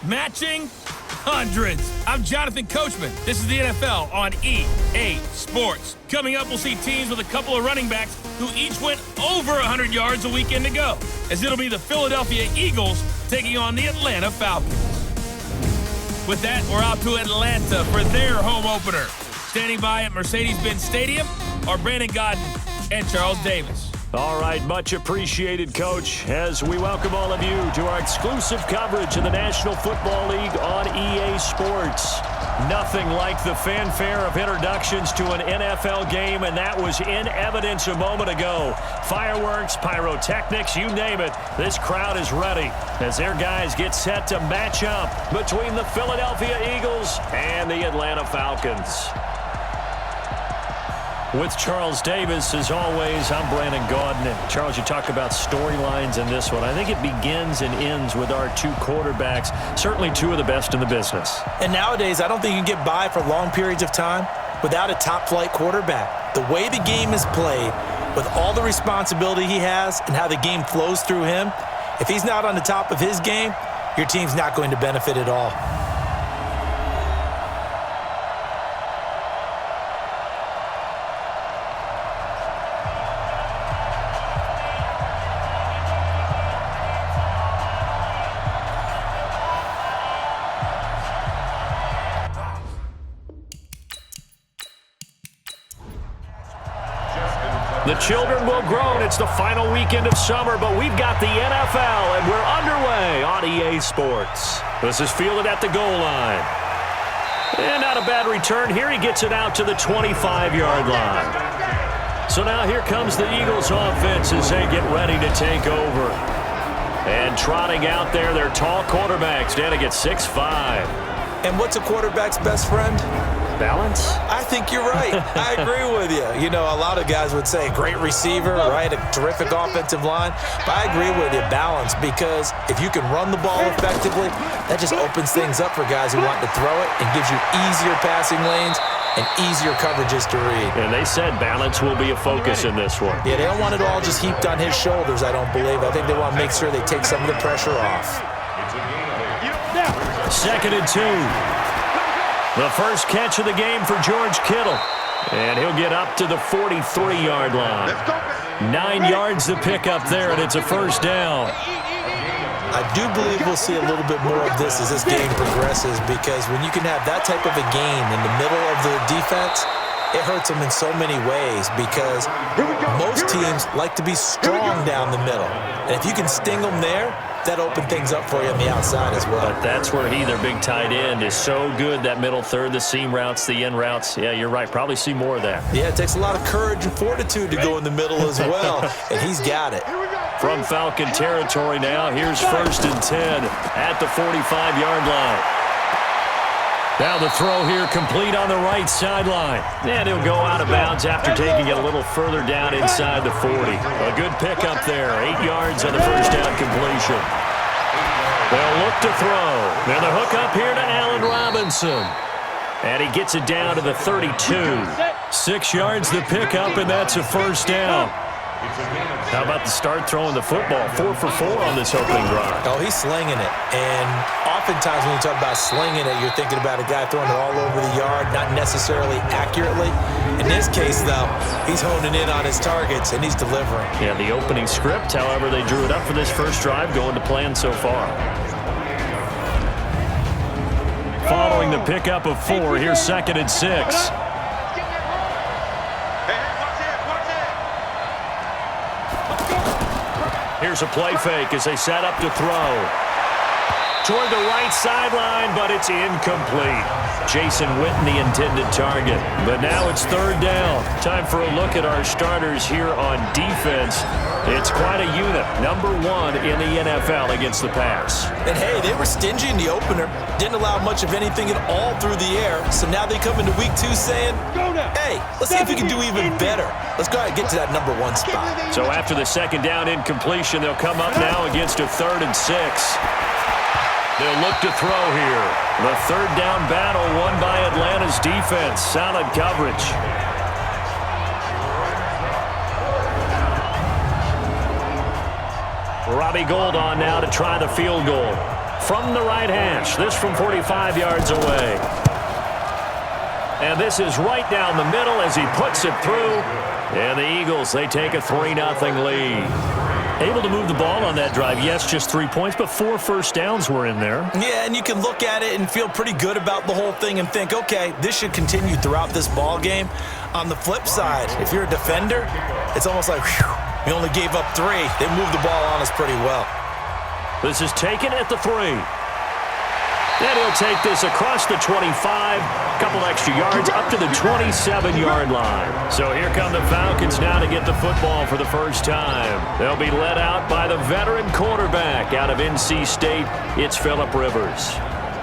matching hundreds. I'm Jonathan Coachman. This is the NFL on EA Sports. Coming up, we'll see teams with a couple of running backs who each went over 100 yards a weekend ago, as it'll be the Philadelphia Eagles taking on the Atlanta Falcons. With that, we're out to Atlanta for their home opener. Standing by at Mercedes-Benz Stadium are Brandon Godden and Charles Davis. All right, much appreciated, Coach, as we welcome all of you to our exclusive coverage of the National Football League on EA Sports. Nothing like the fanfare of introductions to an NFL game, and that was in evidence a moment ago. Fireworks, pyrotechnics, you name it, this crowd is ready as their guys get set to match up between the Philadelphia Eagles and the Atlanta Falcons. With Charles Davis, as always, I'm Brandon Gaudin. And Charles, you talk about storylines in this one. I think it begins and ends with our two quarterbacks, certainly two of the best in the business. And nowadays, I don't think you can get by for long periods of time without a top-flight quarterback. The way the game is played, with all the responsibility he has and how the game flows through him, if he's not on the top of his game, your team's not going to benefit at all. The children will groan. It's the final weekend of summer, but we've got the NFL, and we're underway on EA Sports. This is fielded at the goal line. And not a bad return here. He gets it out to the 25-yard line. So now here comes the Eagles offense as they get ready to take over. And trotting out there, their tall quarterbacks, standing at 6'5". And what's a quarterback's best friend? Balance? I think you're right. I agree with you. You know, a lot of guys would say great receiver, right? A terrific offensive line. But I agree with you, balance, because if you can run the ball effectively, that just opens things up for guys who want to throw it and gives you easier passing lanes and easier coverages to read. And they said balance will be a focus in this one. Yeah, they don't want it all just heaped on his shoulders, I don't believe. I think they want to make sure they take some of the pressure off. 2nd and 2. The first catch of the game for George Kittle. And he'll get up to the 43-yard line. 9 yards to pick up there, and it's a first down. I do believe we'll see a little bit more of this as this game progresses, because when you can have that type of a gain in the middle of the defense, it hurts them in so many ways, because most teams like to be strong down the middle. And if you can sting them there, that opened things up for you on the outside as well. But that's where their big tight end, is so good, that middle third, the seam routes, the in routes. Yeah, you're right. Probably see more of that. Yeah, it takes a lot of courage and fortitude to go in the middle as well, and he's got it. From Falcon territory now, here's 1st and 10 at the 45-yard line. Now the throw here complete on the right sideline. And he'll go out of bounds after taking it a little further down inside the 40. A good pickup there. 8 yards on the first down completion. They'll look to throw. Now the hook up here to Allen Robinson. And he gets it down to the 32. 6 yards the pickup, and that's a first down. How about the start throwing the football? 4 for 4 on this opening drive. Oh, he's slinging it. And oftentimes when you talk about slinging it, you're thinking about a guy throwing it all over the yard, not necessarily accurately. In this case, though, he's honing in on his targets, and he's delivering. Yeah, the opening script, however, they drew it up for this first drive, going to plan so far. Following the pickup of 4, here's 2nd and 6. Here's a play fake as they set up to throw. Toward the right sideline, but it's incomplete. Jason Witten, the intended target. But now it's 3rd down. Time for a look at our starters here on defense. It's quite a unit. Number 1 in the NFL against the pass. And hey, they were stingy in the opener. Didn't allow much of anything at all through the air. So now they come into week 2 saying, hey, let's see if we can do even better. Let's go ahead and get to that number 1 spot. So after the 2nd down incompletion, they'll come up now against a 3rd and 6. They'll look to throw here. The 3rd down battle won by Atlanta's defense. Solid coverage. Robbie Gould on now to try the field goal. from the right hash. This from 45 yards away. And this is right down the middle as he puts it through. And the Eagles, they take a 3-0 lead. Able to move the ball on that drive. Yes, just 3 points, but 4 first downs were in there. Yeah, and you can look at it and feel pretty good about the whole thing and think, okay, this should continue throughout this ball game. On the flip side, if you're a defender, it's almost like, whew, we only gave up 3. They moved the ball on us pretty well. This is taken at the 3. And he'll take this across the 25, a couple extra yards up to the 27-yard line. So here come the Falcons now to get the football for the first time. They'll be led out by the veteran quarterback out of NC State. It's Phillip Rivers.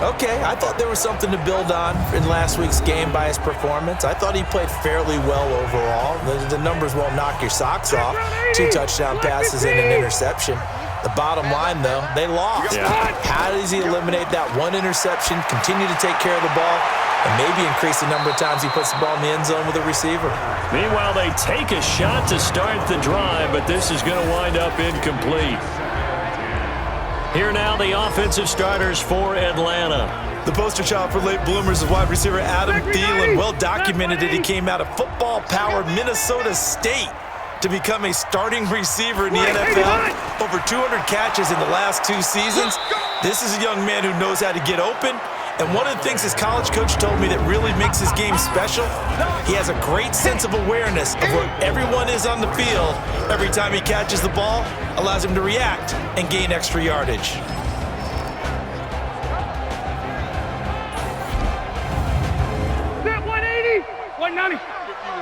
Okay, I thought there was something to build on in last week's game by his performance. I thought he played fairly well overall. The numbers won't knock your socks off. 2 touchdown passes and an interception. The bottom line, though, they lost. Yeah. How does he eliminate that 1 interception, continue to take care of the ball, and maybe increase the number of times he puts the ball in the end zone with a receiver? Meanwhile, they take a shot to start the drive, but this is going to wind up incomplete. Here now, the offensive starters for Atlanta. The poster child for late bloomers is wide receiver Adam Thielen. Well documented that he came out of football-powered Minnesota State to become a starting receiver in the NFL. Over 200 catches in the last 2 seasons. This is a young man who knows how to get open. And one of the things his college coach told me that really makes his game special, he has a great sense of awareness of where everyone is on the field. Every time he catches the ball, allows him to react and gain extra yardage. Set 180, 190. 51.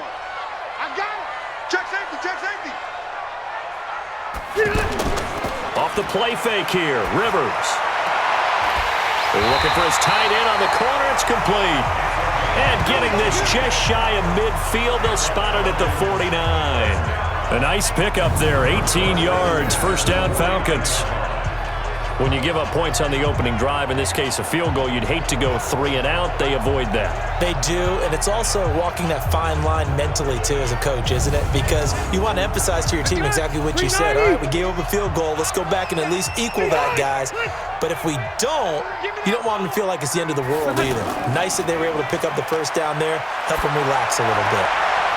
I got it. Check safety, check safety. Off the play fake here, Rivers. They're looking for his tight end on the corner. It's complete. And getting this just shy of midfield, they'll spot it at the 49. A nice pickup there, 18 yards, first down Falcons. When you give up points on the opening drive, in this case a field goal, you'd hate to go 3 and out. They avoid that. They do, and it's also walking that fine line mentally, too, as a coach, isn't it? Because you want to emphasize to your team exactly what you said. All right, we gave up a field goal. Let's go back and at least equal that, guys. But if we don't, you don't want them to feel like it's the end of the world either. Nice that they were able to pick up the first down there, help them relax a little bit.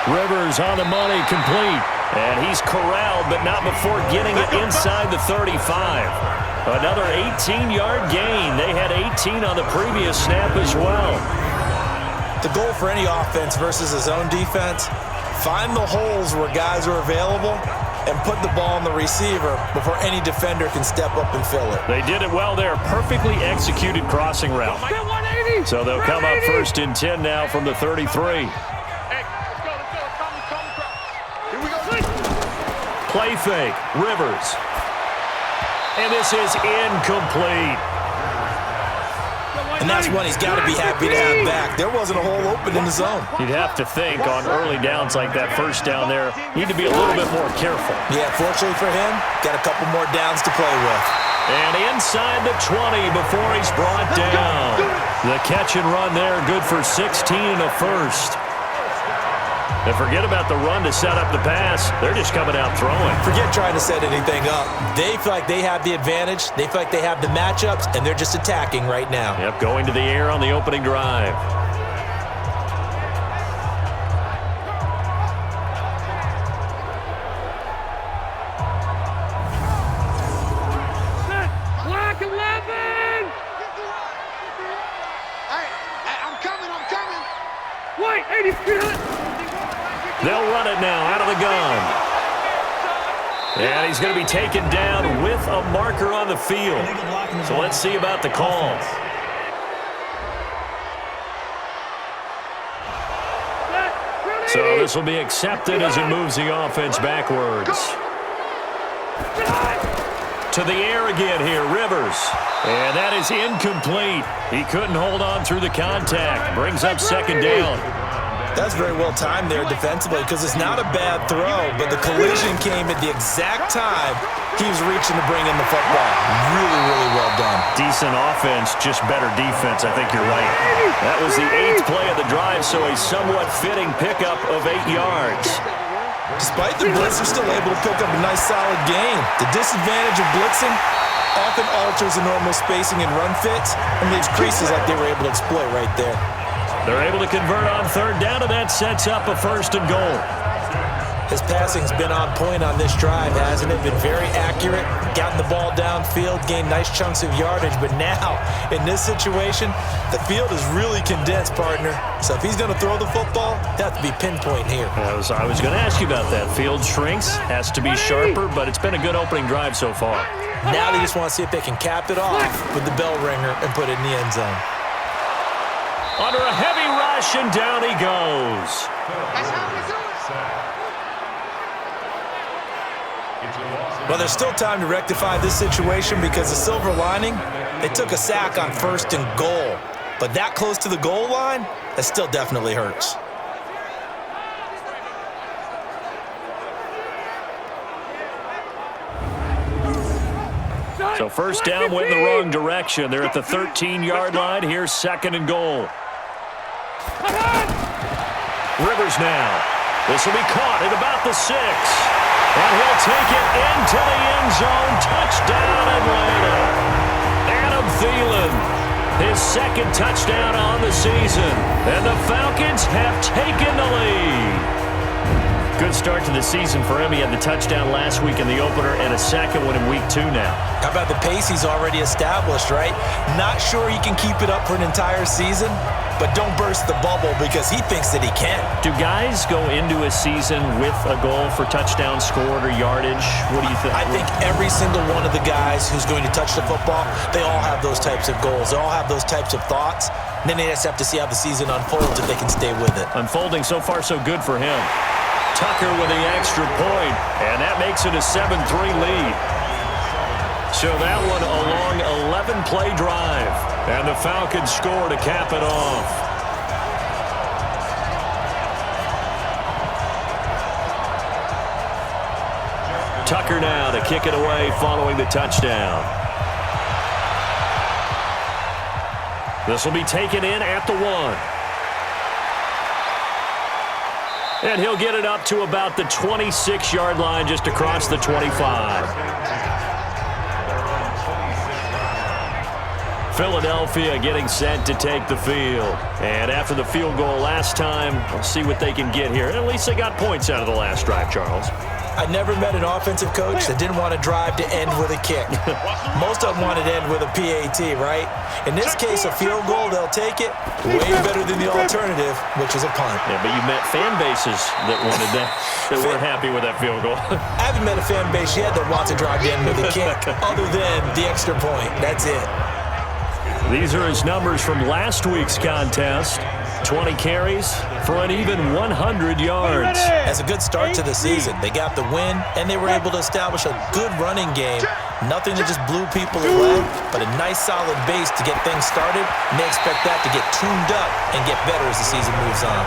Rivers on the money, complete. And he's corralled, but not before getting it inside the 35. Another 18-yard gain. They had 18 on the previous snap as well. The goal for any offense versus his own defense, find the holes where guys are available and put the ball on the receiver before any defender can step up and fill it. They did it well there. Perfectly executed crossing route. So they'll come up first and 10 now from the 33. Play fake, Rivers. And this is incomplete. And that's one he's got to be happy to have back. There wasn't a hole open in the zone. You'd have to think on early downs like that first down there, need to be a little bit more careful. Yeah, fortunately for him, got a couple more downs to play with. And inside the 20 before he's brought down. The catch and run there, good for 16 and a first. And forget about the run to set up the pass. They're just coming out throwing. Forget trying to set anything up. They feel like they have the advantage. They feel like they have the matchups, and they're just attacking right now. Yep, going to the air on the opening drive. Black 11. Hey, I'm coming. White 80. They'll run it now out of the gun. And he's going to be taken down with a marker on the field. So let's see about the call. So this will be accepted as it moves the offense backwards. To the air again here, Rivers. And that is incomplete. He couldn't hold on through the contact. Brings up second down. That's very well timed there defensively because it's not a bad throw, but the collision came at the exact time he was reaching to bring in the football. Really, really well done. Decent offense, just better defense. I think you're right. That was the 8th play of the drive, so a somewhat fitting pickup of 8 yards. Despite the blitz, they're still able to pick up a nice solid gain. The disadvantage of blitzing often alters the normal spacing and run fits and leaves creases like they were able to exploit right there. They're able to convert on third down, and that sets up a 1st and goal. His passing's been on point on this drive, hasn't it? Been very accurate, gotten the ball downfield, gained nice chunks of yardage, but now, in this situation, the field is really condensed, partner. So if he's going to throw the football, he'll have to be pinpoint here. I was going to ask you about that. Field shrinks, has to be sharper, but it's been a good opening drive so far. Now they just want to see if they can cap it off with the bell ringer and put it in the end zone. Under a heavy rush, and down he goes. That's how we do it. Well, there's still time to rectify this situation because the silver lining, they took a sack on 1st and goal. But that close to the goal line, that still definitely hurts. So 1st down went in the wrong direction. They're at the 13-yard line. Here's 2nd and goal. Rivers now. This will be caught at about the 6. And he'll take it into the end zone. Touchdown, Atlanta. Adam Thielen, his 2nd touchdown on the season. And the Falcons have taken the lead. Good start to the season for him. He had the touchdown last week in the opener and a 2nd one in week 2 now. How about the pace he's already established, right? Not sure he can keep it up for an entire season, but don't burst the bubble because he thinks that he can. Do guys go into a season with a goal for touchdown scored or yardage? What do you think? I think every single one of the guys who's going to touch the football, they all have those types of goals. They all have those types of thoughts. And then they just have to see how the season unfolds if they can stay with it. Unfolding so far so good for him. Tucker with the extra point, and that makes it a 7-3 lead. So that one a long 11-play drive, and the Falcons score to cap it off. Tucker now to kick it away following the touchdown. This will be taken in at the 1. And he'll get it up to about the 26-yard line just across the 25. Philadelphia getting set to take the field. And after the field goal last time, we'll see what they can get here. At least they got points out of the last drive, Charles. I never met an offensive coach that didn't want to drive to end with a kick. Most of them wanted to end with a PAT, right? In this case, a field goal, they'll take it. Way better than the alternative, which is a punt. Yeah, but you met fan bases that wanted that, that weren't happy with that field goal. I haven't met a fan base yet that wants to drive to end with a kick, other than the extra point. That's it. These are his numbers from last week's contest. 20 carries for an even 100 yards. As a good start to the season, they got the win, and they were able to establish a good running game. Nothing that just blew people away, but a nice solid base to get things started, and they expect that to get tuned up and get better as the season moves on.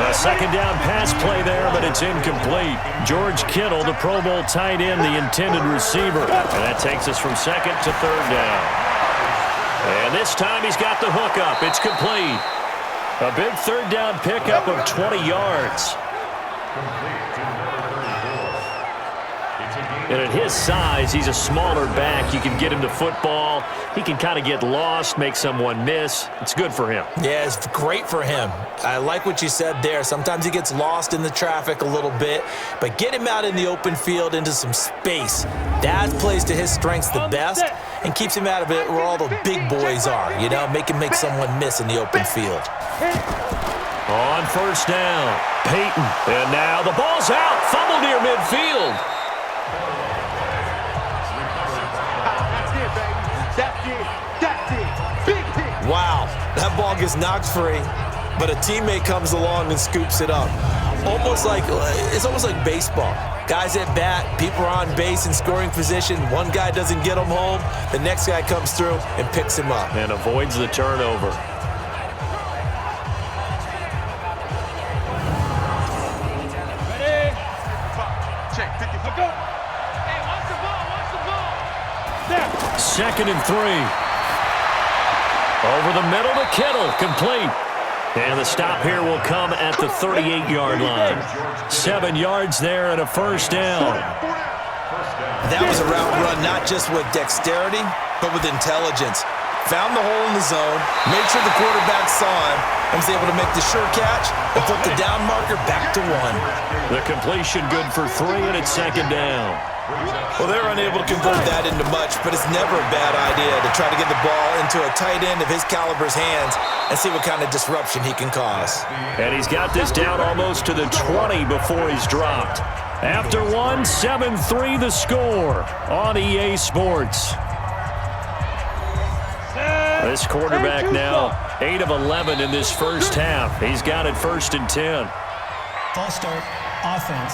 A 2nd down pass play there, but it's incomplete. George Kittle, the Pro Bowl tight end, the intended receiver. And that takes us from 2nd to 3rd down. And this time he's got the hook up. It's complete. A big 3rd down pickup of 20 yards. And at his size, he's a smaller back. You can get him to football. He can kind of get lost, make someone miss. It's good for him. Yeah, it's great for him. I like what you said there. Sometimes he gets lost in the traffic a little bit, but get him out in the open field into some space. That plays to his strengths the best and keeps him out of it where all the big boys are, you know, make someone miss in the open field. On 1st down, Peyton. And now the ball's out. Fumble near midfield. Wow, that ball gets knocked free, but a teammate comes along and scoops it up. It's almost like baseball. Guys at bat, people are on base in scoring position. One guy doesn't get him home. The next guy comes through and picks him up. And avoids the turnover. Ready? Check, 50. Go. Hey, watch the ball, watch the ball. There. 2nd and 3. Over the middle to Kittle, complete. And the stop here will come at the 38-yard line. 7 yards there and a first down. That was a route run not just with dexterity, but with intelligence. Found the hole in the zone, made sure the quarterback saw him, and was able to make the sure catch and put the down marker back to 1. The completion good for 3, and it's second down. Well, they're unable to convert that into much, but it's never a bad idea to try to get the ball into a tight end of his caliber's hands and see what kind of disruption he can cause. And he's got this down almost to the 20 before he's dropped. After 1, 7-3 the score on EA Sports. This quarterback now 8 of 11 in this first half. He's got it 1st and 10. False start, offense.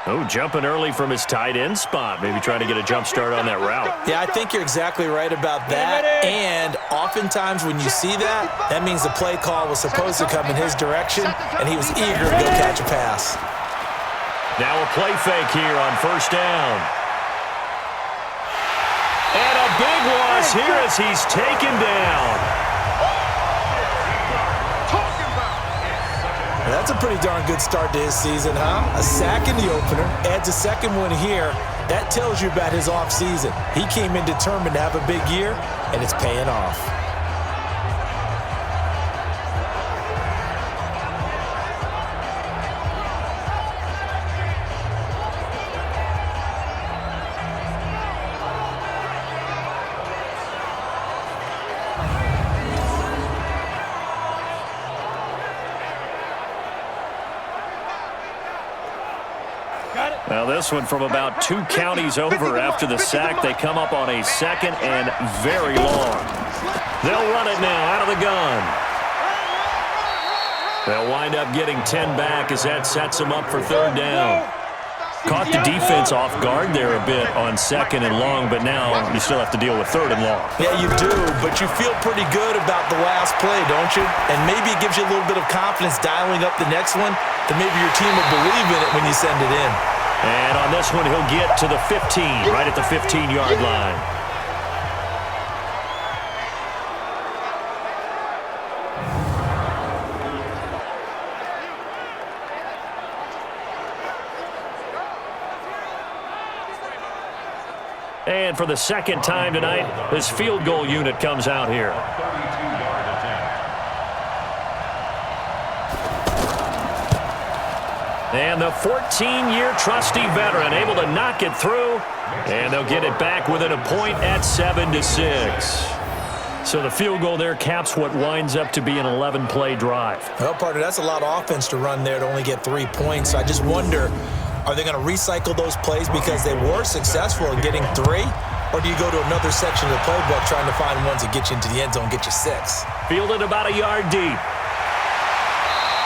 Oh, jumping early from his tight end spot. Maybe trying to get a jump start on that route. Yeah, I think you're exactly right about that. And oftentimes when you see that, that means the play call was supposed to come in his direction, and he was eager to go catch a pass. Now a play fake here on 1st down. And a big loss here as he's taken down. That's a pretty darn good start to his season, huh? A sack in the opener, adds a second one here. That tells you about his offseason. He came in determined to have a big year, and it's paying off. Now this one from about 2 counties over after the sack. They come up on a 2nd and very long. They'll run it now out of the gun. They'll wind up getting 10 back as that sets them up for 3rd down. Caught the defense off guard there a bit on 2nd and long, but now you still have to deal with 3rd and long. Yeah, you do, but you feel pretty good about the last play, don't you? And maybe it gives you a little bit of confidence dialing up the next one, that maybe your team will believe in it when you send it in. And on this one, he'll get to the 15, right at the 15-yard line. And for the 2nd time tonight, this field goal unit comes out here. And the 14-year trusty veteran able to knock it through. And they'll get it back within a point at 7-6. So the field goal there caps what winds up to be an 11-play drive. Well, partner, that's a lot of offense to run there to only get 3 points. So I just wonder, are they going to recycle those plays because they were successful in getting 3? Or do you go to another section of the playbook trying to find ones that get you into the end zone and get you 6? Fielded about a yard deep.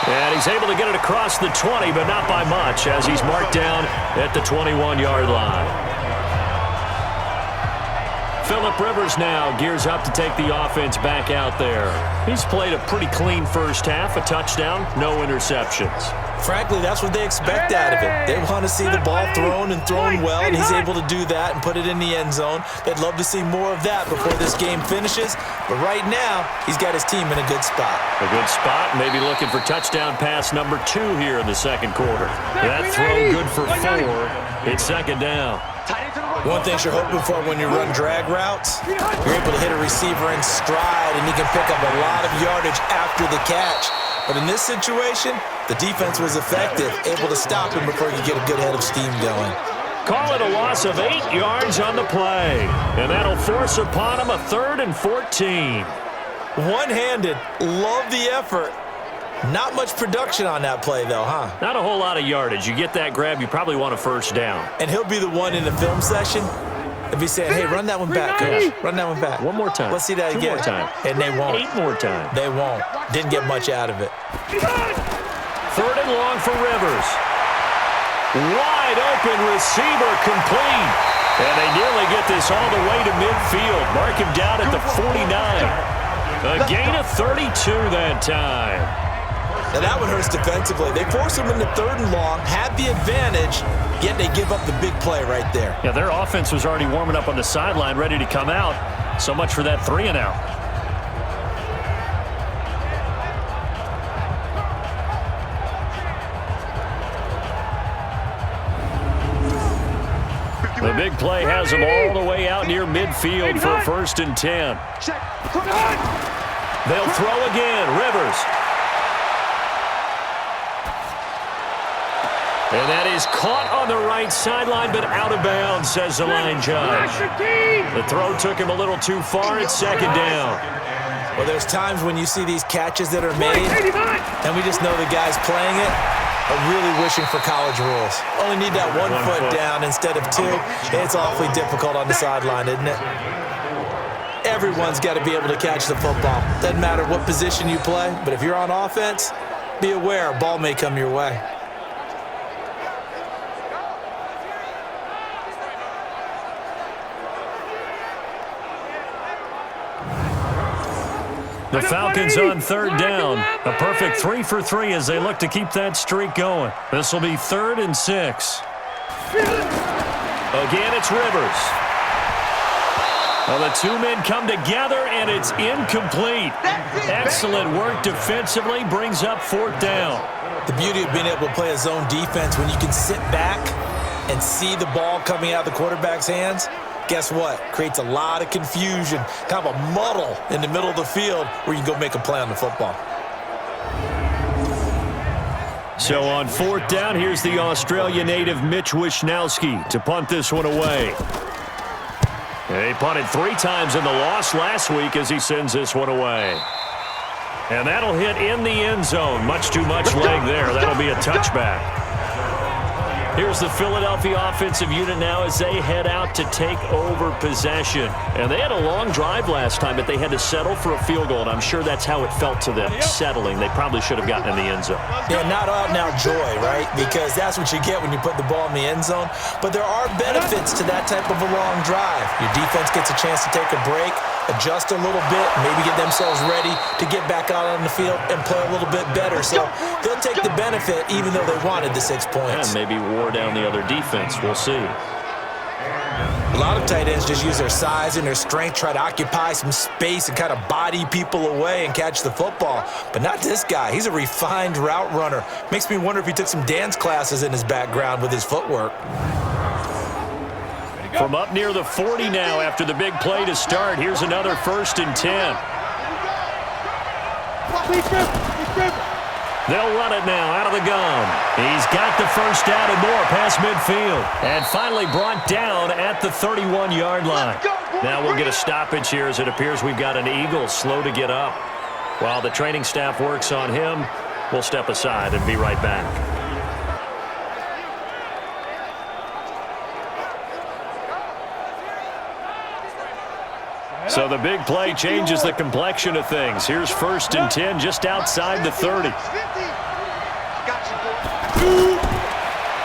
And he's able to get it across the 20, but not by much, as he's marked down at the 21-yard line. Phillip Rivers now gears up to take the offense back out there. He's played a pretty clean first half, a touchdown, no interceptions. Frankly, that's what they expect out of it. They want to see the ball thrown and thrown well, and he's able to do that and put it in the end zone. They'd love to see more of that before this game finishes, but right now, he's got his team in a good spot. A good spot, maybe looking for touchdown pass number 2 here in the 2nd quarter. That throw good for 4. It's 2nd down. One thing you're hoping for when you run drag routes, you're able to hit a receiver in stride, and he can pick up a lot of yardage after the catch. But in this situation, the defense was effective, able to stop him before he could get a good head of steam going. Call it a loss of 8 yards on the play. And that'll force upon him a 3rd and 14. One-handed, love the effort. Not much production on that play, though, huh? Not a whole lot of yardage. You get that grab, you probably want a 1st down. And he'll be the one in the film session to be saying, hey, run that one back, coach. Run that one back. One more time. Let's see that 2 again. more time. And they won't. 8 more times. They won't. Didn't get much out of it. 3rd and long for Rivers. Wide open receiver complete. And they nearly get this all the way to midfield. Mark him down at the 49. A gain of 32 that time. Now that one hurts defensively. They force him into 3rd and long, had the advantage, yet they give up the big play right there. Yeah, their offense was already warming up on the sideline, ready to come out. So much for that 3 and out. The big play has them all the way out near midfield for 1st and 10. They'll throw again. Rivers. And that is caught on the right sideline, but out of bounds, says the line judge. The throw took him a little too far. It's 2nd down. Well, there's times when you see these catches that are made, and we just know the guys playing it are really wishing for college rules. Only need that one foot down instead of 2. It's awfully difficult on the sideline, isn't it? Everyone's got to be able to catch the football. Doesn't matter what position you play, but if you're on offense, be aware a ball may come your way. The Falcons on 3rd down. A perfect 3 for 3 as they look to keep that streak going. This will be 3rd and 6. Again, it's Rivers. Well, the 2 men come together, and it's incomplete. Excellent work defensively, brings up 4th down. The beauty of being able to play a zone defense when you can sit back and see the ball coming out of the quarterback's hands, guess what? Creates a lot of confusion, kind of a muddle in the middle of the field where you can go make a play on the football. So on 4th down, here's the Australia native Mitch Wishnowsky to punt this one away. He punted 3 times in the loss last week as he sends this one away. And that'll hit in the end zone. Much too much leg there. That'll be a touchback. Here's the Philadelphia offensive unit now as they head out to take over possession. And they had a long drive last time, but they had to settle for a field goal, and I'm sure that's how it felt to them, settling. They probably should have gotten in the end zone. Yeah, not out and out joy, right? Because that's what you get when you put the ball in the end zone. But there are benefits to that type of a long drive. Your defense gets a chance to take a break, adjust a little bit, maybe get themselves ready to get back out on the field and play a little bit better. So they'll take the benefit even though they wanted the 6 points. And maybe wore down the other defense. We'll see. A lot of tight ends just use their size and their strength, try to occupy some space and kind of body people away and catch the football. But not this guy. He's a refined route runner. Makes me wonder if he took some dance classes in his background with his footwork. From up near the 40 now after the big play to start. Here's another 1st and 10. They'll run it now out of the gun. He's got the 1st down and more past midfield. And finally brought down at the 31-yard line. Now we'll get a stoppage here as it appears we've got an Eagle slow to get up. While the training staff works on him, we'll step aside and be right back. So the big play changes the complexion of things. Here's 1st and 10 just outside the 30.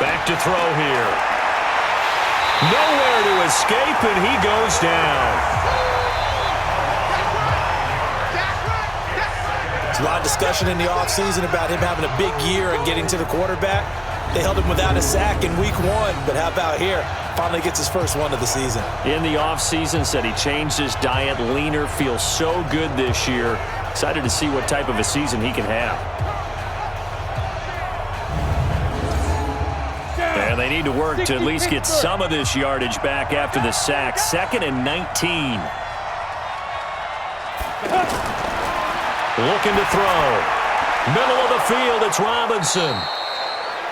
Back to throw here. Nowhere to escape, and he goes down. There's a lot of discussion in the offseason about him having a big year and getting to the quarterback. They held him without a sack in week 1, but how about here? Finally gets his first one of the season. In the offseason, said he changed his diet, leaner, feels so good this year. Excited to see what type of a season he can have. And they need to work to at least get some of this yardage back after the sack. 2nd and 19. Looking to throw. Middle of the field, it's Robinson.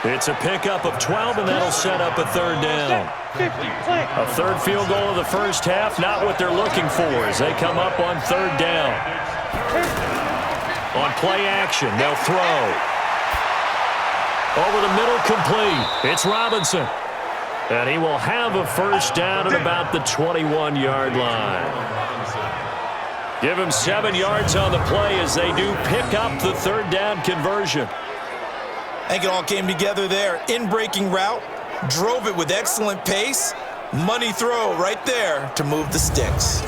It's a pickup of 12, and that'll set up a 3rd down. A 3rd field goal of the first half, not what they're looking for as they come up on 3rd down. On play action, they'll throw. Over the middle, complete. It's Robinson. And he will have a 1st down at about the 21-yard line. Give him 7 yards on the play as they do pick up the 3rd down conversion. I think it all came together there. In-breaking route, drove it with excellent pace. Money throw right there to move the sticks.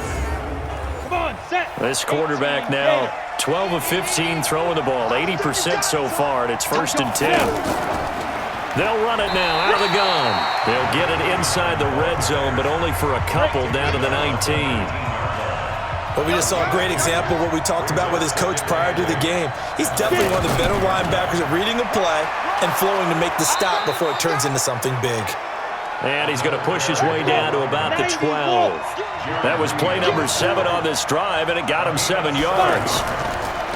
Come on, set. This quarterback now 12 of 15 throwing the ball, 80% so far, and it's 1st and 10. They'll run it now out of the gun. They'll get it inside the red zone, but only for a couple down to the 19. Well, we just saw a great example of what we talked about with his coach prior to the game. He's definitely one of the better linebackers at reading a play and flowing to make the stop before it turns into something big. And he's going to push his way down to about the 12. That was play number 7 on this drive, and it got him 7 yards.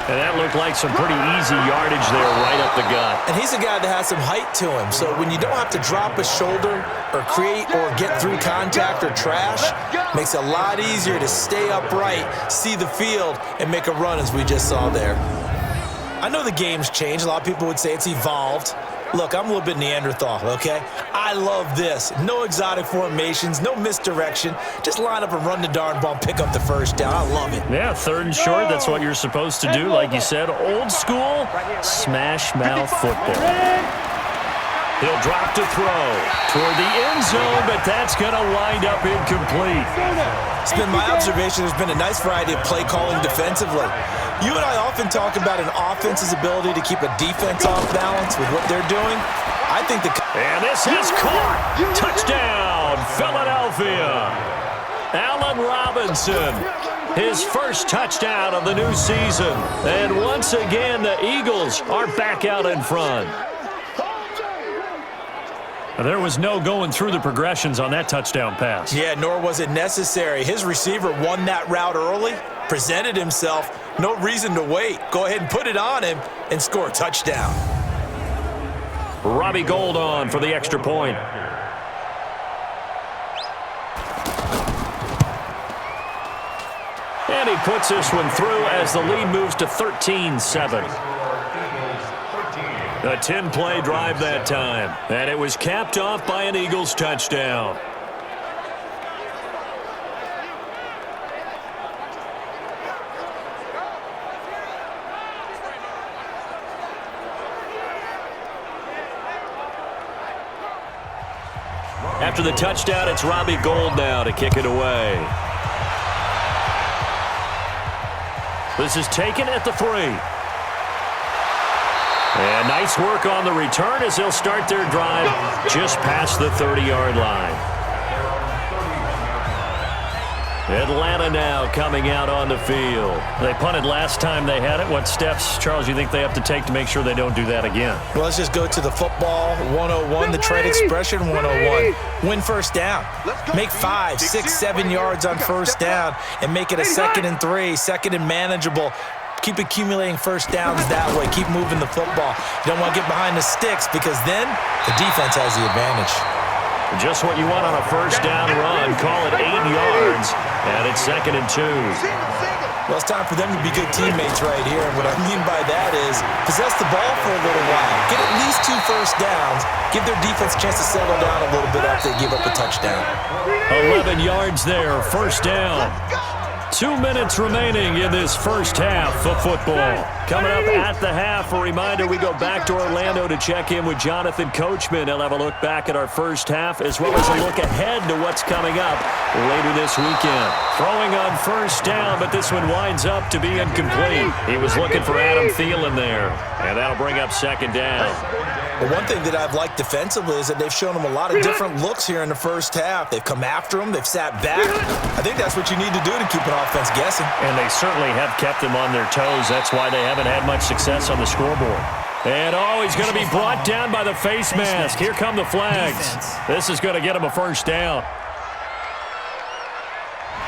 And that looked like some pretty easy yardage there right up the gut. And he's a guy that has some height to him. So when you don't have to drop a shoulder or create or get through contact or trash, makes it a lot easier to stay upright, see the field, and make a run as we just saw there. I know the game's changed. A lot of people would say it's evolved. Look, I'm a little bit Neanderthal, okay? I love this. No exotic formations, no misdirection. Just line up and run the darn ball and pick up the first down. I love it. Yeah, 3rd and short, that's what you're supposed to do. Like you said, old school, smash mouth football. He'll drop to throw toward the end zone, but that's going to wind up incomplete. It's been my observation there's been a nice variety of play calling defensively. You and I often talk about an offense's ability to keep a defense off balance with what they're doing. I think And this is caught. Touchdown, Philadelphia. Allen Robinson, his first touchdown of the new season. And once again, the Eagles are back out in front. There was no going through the progressions on that touchdown pass. Yeah, nor was it necessary. His receiver won that route early, presented himself. No reason to wait. Go ahead and put it on him and score a touchdown. Robbie Gould on for the extra point. And he puts this one through as the lead moves to 13-7. A 10-play drive that time, and it was capped off by an Eagles touchdown. After the touchdown, it's Robbie Gould now to kick it away. This is taken at the 3. And nice work on the return as they'll start their drive just past the 30-yard line. Atlanta now coming out on the field. They punted last time they had it. What steps, Charles, you think they have to take to make sure they don't do that again? Well, let's just go to the football 101, the trade expression 101. Win first down. Make 5, 6, 7 yards on first down and make it a 2nd and 3, 2nd and manageable. Keep accumulating first downs that way. Keep moving the football. You don't want to get behind the sticks because then the defense has the advantage. Just what you want on a first down run. Call it 8 yards, and it's 2nd and 2. Well, it's time for them to be good teammates right here. And what I mean by that is possess the ball for a little while. Get at least 2 first downs. Give their defense a chance to settle down a little bit after they give up a touchdown. 11 yards there, first down. 2 minutes remaining in this first half of football. Coming up at the half, a reminder, we go back to Orlando to check in with Jonathan Coachman. He'll have a look back at our first half as well as a look ahead to what's coming up later this weekend. Throwing on first down, but this one winds up to be incomplete. He was looking for Adam Thielen there, and that'll bring up 2nd down. Well, one thing that I've liked defensively is that they've shown him a lot of different looks here in the first half. They've come after him. They've sat back. I think that's what you need to do to keep an offense guessing. And they certainly have kept them on their toes. That's why they haven't had much success on the scoreboard. And, he's going to be brought down by the face mask. Here come the flags. This is going to get him a first down.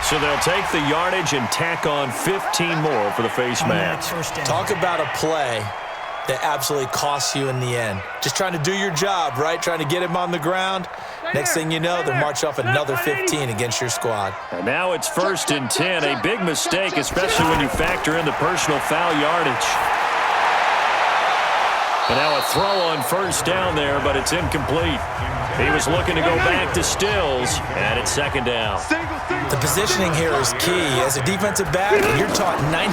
So they'll take the yardage and tack on 15 more for the face mask. Talk about a play that absolutely costs you in the end. Just trying to do your job, right? Trying to get him on the ground. Next thing you know, they'll march off another 15 against your squad. And now it's 1st and 10. A big mistake, especially when you factor in the personal foul yardage. And now a throw on first down there, but it's incomplete. He was looking to go back to Stills, and it's 2nd down. The positioning here is key. As a defensive back, you're taught 99%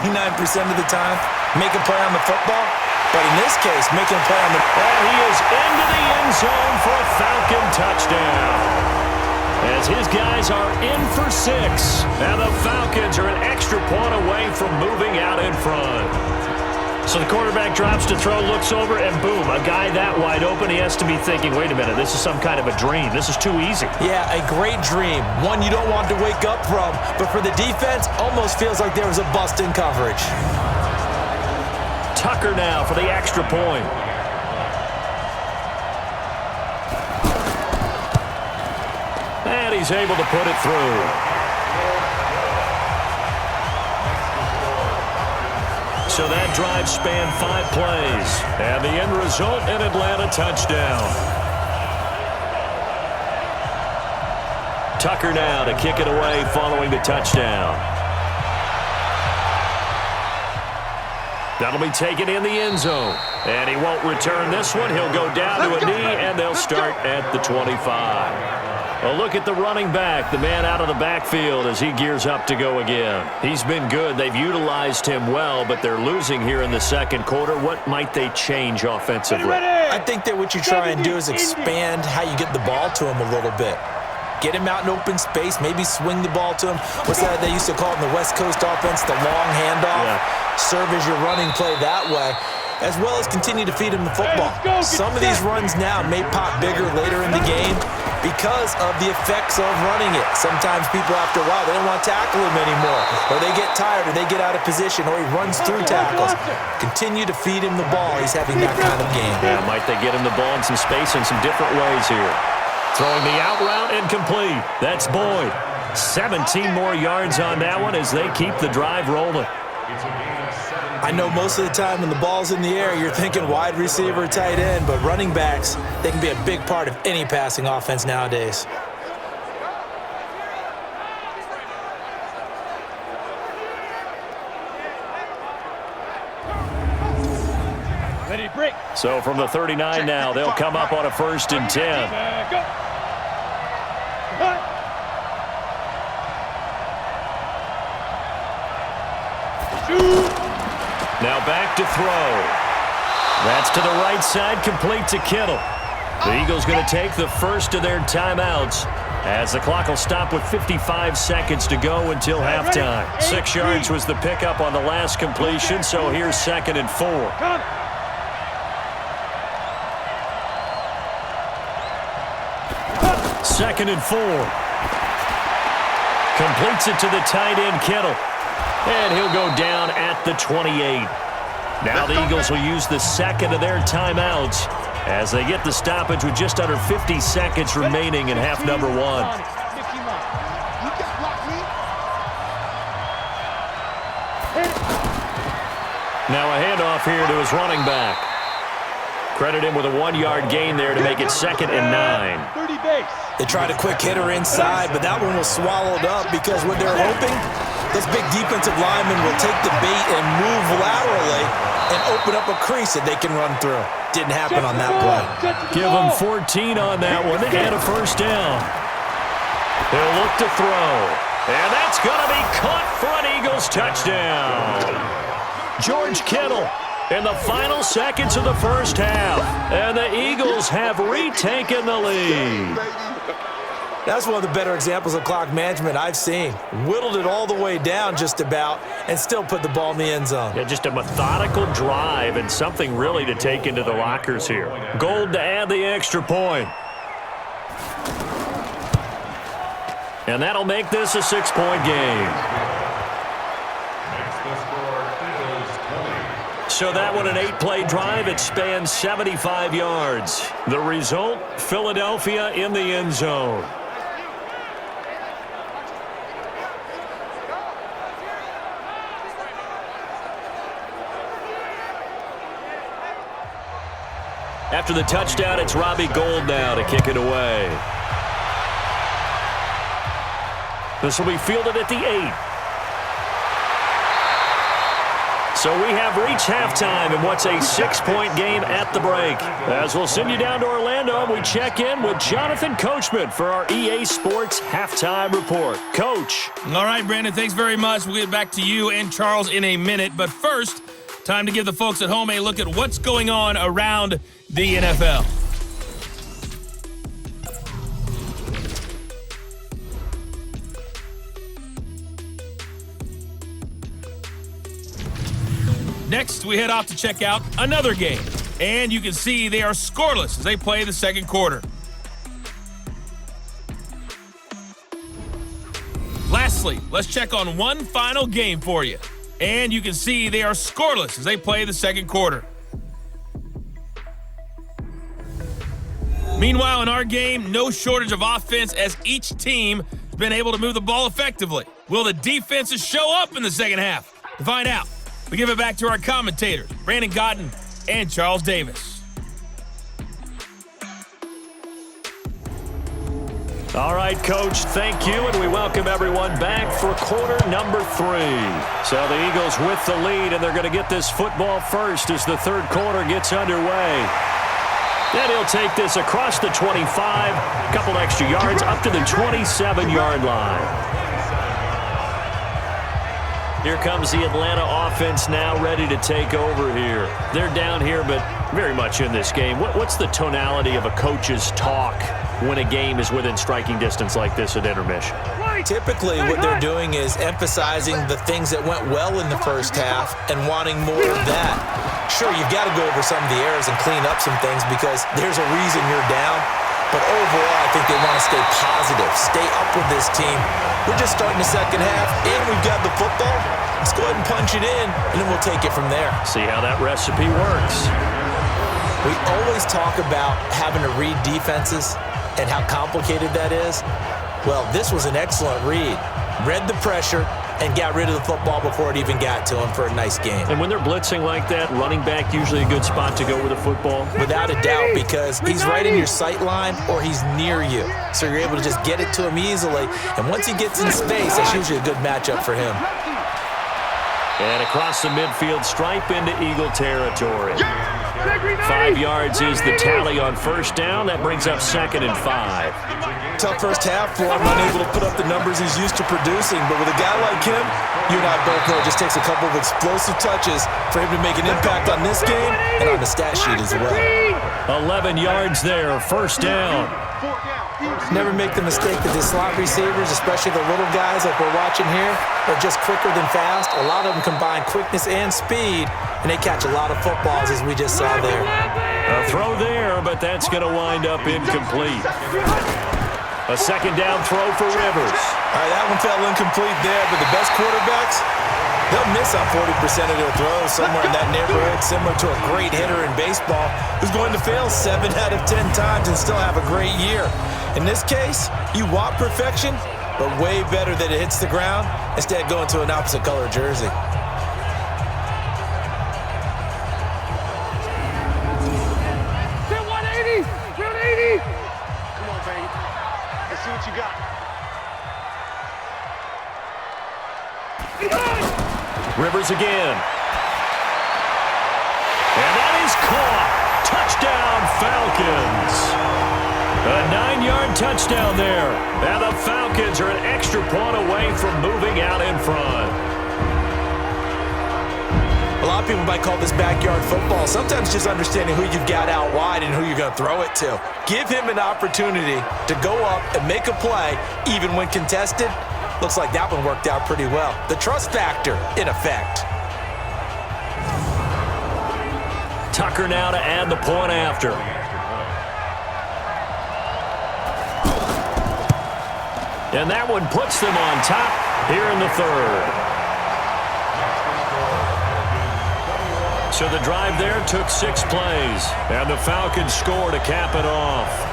of the time, make a play on the football. But in this case, making a play on the... And he is into the end zone for a Falcon touchdown. As his guys are in for 6. Now the Falcons are an extra point away from moving out in front. So the quarterback drops to throw, looks over, and boom, a guy that wide open, he has to be thinking, wait a minute, this is some kind of a dream. This is too easy. Yeah, a great dream. One you don't want to wake up from. But for the defense, almost feels like there was a bust in coverage. Tucker now for the extra point. And he's able to put it through. So that drive spanned 5 plays. And the end result, an Atlanta touchdown. Tucker now to kick it away following the touchdown. That'll be taken in the end zone. And he won't return this one. He'll go down to a knee, and they'll start at the 25. A look at the running back, the man out of the backfield as he gears up to go again. He's been good. They've utilized him well, but they're losing here in the second quarter. What might they change offensively? I think that what you try and do is expand how you get the ball to him a little bit. Get him out in open space, maybe swing the ball to him. What's that they used to call it in the West Coast offense, the long handoff? Yeah. Serve as your running play that way, as well as continue to feed him the football. Some of these runs now may pop bigger later in the game because of the effects of running it. Sometimes people, after a while, they don't want to tackle him anymore, or they get tired, or they get out of position, or he runs through tackles. Continue to feed him the ball. He's having that kind of game. Yeah, might they get him the ball in some space in some different ways here. Throwing the out route incomplete. That's Boyd. 17 more yards on that one as they keep the drive rolling. I know most of the time when the ball's in the air, you're thinking wide receiver, tight end, but running backs, they can be a big part of any passing offense nowadays. Ready, break. So from the 39 now, they'll come up on a 1st and 10. Go. Now back to throw. That's to the right side, complete to Kittle. The Eagles going to take the first of their timeouts as the clock will stop with 55 seconds to go until halftime. 6 yards was the pickup on the last completion, so here's 2nd and 4. 2nd and 4. Completes it to the tight end, Kittle. And he'll go down at the 28. Now the Eagles will use the second of their timeouts as they get the stoppage with just under 50 seconds remaining in half number 1. Now a handoff here to his running back. Credit him with a 1-yard gain there to make it 2nd and 9. 30 base. They tried a quick hitter inside, but that one was swallowed up because what they're hoping, those big defensive linemen will take the bait and move laterally and open up a crease that they can run through. Didn't happen on that play. Give them 14 on that one and a 1st down. They'll look to throw. And that's going to be caught for an Eagles touchdown. George Kittle in the final seconds of the first half. And the Eagles have retaken the lead. That's one of the better examples of clock management I've seen. Whittled it all the way down just about and still put the ball in the end zone. Yeah, just a methodical drive and something really to take into the lockers here. Gold to add the extra point. And that'll make this a 6-point game. So that one, an 8-play drive. It spans 75 yards. The result, Philadelphia in the end zone. After the touchdown, it's Robbie Gould now to kick it away. This will be fielded at the 8. So we have reached halftime in what's a 6-point game at the break. As we'll send you down to Orlando, we check in with Jonathan Coachman for our EA Sports Halftime Report. Coach. All right, Brandon, thanks very much. We'll get back to you and Charles in a minute. But first, time to give the folks at home a look at what's going on around the NFL. Next, we head off to check out another game. And you can see they are scoreless as they play the second quarter. Lastly, let's check on one final game for you. And you can see they are scoreless as they play the second quarter. Meanwhile, in our game, no shortage of offense as each team has been able to move the ball effectively. Will the defenses show up in the second half? To find out, we give it back to our commentators, Brandon Cotton and Charles Davis. All right, Coach, thank you, and we welcome everyone back for quarter number 3. So the Eagles with the lead, and they're going to get this football first as the third quarter gets underway. Then he'll take this across the 25, a couple extra yards, up to the 27-yard line. Here comes the Atlanta offense now ready to take over here. They're down here, but very much in this game. What's the tonality of a coach's talk when a game is within striking distance like this at intermission? Typically, what they're doing is emphasizing the things that went well in the first half and wanting more of that. Sure, you've got to go over some of the errors and clean up some things because there's a reason you're down. But overall, I think they want to stay positive, stay up with this team. We're just starting the second half, and we've got the football. Let's go ahead and punch it in, and then we'll take it from there. See how that recipe works. We always talk about having to read defenses and how complicated that is. Well, this was an excellent read. Read the pressure and got rid of the football before it even got to him for a nice game. And when they're blitzing like that, running back usually a good spot to go with the football? Without a doubt, because he's right in your sight line or he's near you. So you're able to just get it to him easily. And once he gets in space, that's usually a good matchup for him. And across the midfield stripe into Eagle territory. 5 yards is the tally on first down. That brings up 2nd and 5. Tough first half for him, unable to put up the numbers he's used to producing. But with a guy like him, you and I both know it just takes a couple of explosive touches for him to make an impact on this game and on the stat sheet as well. 11 yards there, first down. Never make the mistake that the slot receivers, especially the little guys like we're watching here, are just quicker than fast. A lot of them combine quickness and speed, and they catch a lot of footballs, as we just saw there. A throw there, but that's going to wind up incomplete. A second down throw for Rivers. All right, that one fell incomplete there, but the best quarterbacks, they'll miss on 40% of their throws somewhere in that neighborhood, similar to a great hitter in baseball who's going to fail 7 out of 10 times and still have a great year. In this case, you want perfection, but way better that it hits the ground instead of going to an opposite color jersey. Rivers again. And that is caught. Touchdown, Falcons. A 9-yard touchdown there. And the Falcons are an extra point away from moving out in front. A lot of people might call this backyard football. Sometimes just understanding who you've got out wide and who you're going to throw it to. Give him an opportunity to go up and make a play, even when contested. Looks like that one worked out pretty well. The trust factor in effect. Tucker now to add the point after. And that one puts them on top here in the third. So the drive there took 6 plays. And the Falcons score to cap it off.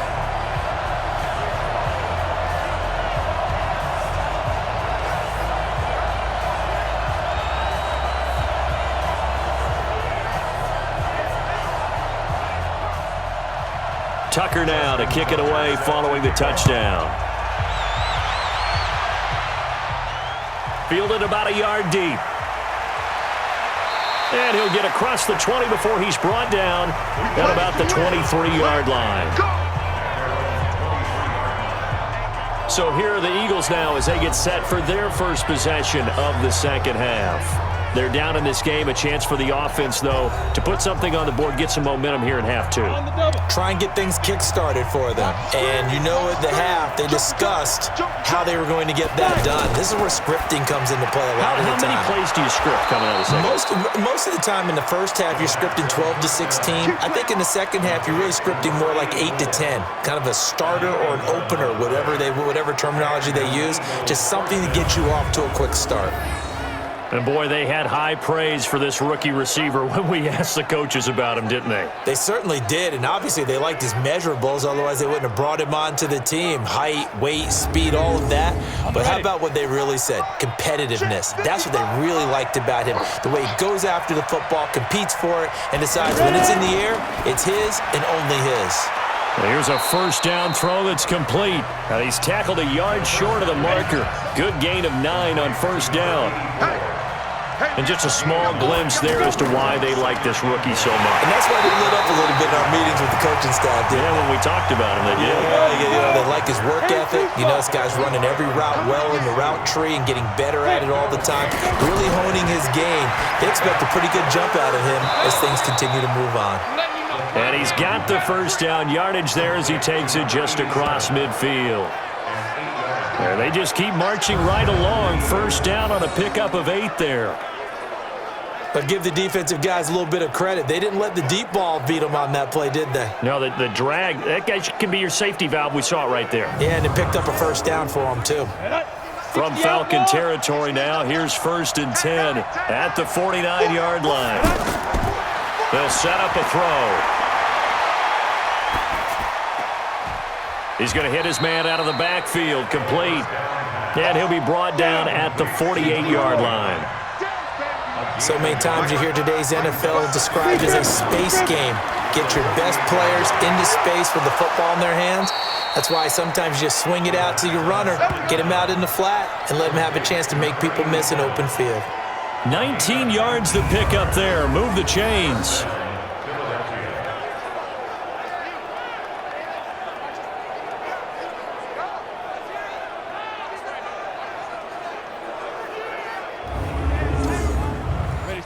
Tucker now to kick it away following the touchdown. Fielded about a yard deep. And he'll get across the 20 before he's brought down at about the 23-yard line. So here are the Eagles now as they get set for their first possession of the second half. They're down in this game. A chance for the offense, though, to put something on the board, get some momentum here in half 2. Try and get things kick-started for them. And you know at the half, they discussed how they were going to get that done. This is where scripting comes into play a lot of the time. How many plays do you script coming out of the second? Most of the time in the first half, you're scripting 12 to 16. I think in the second half, you're really scripting more like 8 to 10. Kind of a starter or an opener, whatever terminology they use. Just something to get you off to a quick start. And boy, they had high praise for this rookie receiver when we asked the coaches about him, didn't they? They certainly did, and obviously they liked his measurables, otherwise they wouldn't have brought him onto the team. Height, weight, speed, all of that. But how about what they really said? Competitiveness. That's what they really liked about him. The way he goes after the football, competes for it, and decides when it's in the air, it's his and only his. Here's a first down throw that's complete. And he's tackled a yard short of the marker. Good gain of 9 on first down. And just a small glimpse there as to why they like this rookie so much. And that's why they lit up a little bit in our meetings with the coaching staff. Yeah, when we talked about him, they did. Yeah, they like his work ethic. This guy's running every route well in the route tree and getting better at it all the time, really honing his game. They expect a pretty good jump out of him as things continue to move on. And he's got the first down yardage there as he takes it just across midfield. And they just keep marching right along. First down on a pickup of 8 there. But give the defensive guys a little bit of credit. They didn't let the deep ball beat them on that play, did they? No, the drag, that guy can be your safety valve. We saw it right there. Yeah, and it picked up a first down for them, too. From Falcon territory now, here's 1st and 10 at the 49-yard line. They'll set up a throw. He's going to hit his man out of the backfield, complete. And he'll be brought down at the 48-yard line. So many times you hear today's NFL described as a space game. Get your best players into space with the football in their hands. That's why sometimes you just swing it out to your runner, get him out in the flat, and let him have a chance to make people miss an open field. 19 yards to pick up there. Move the chains.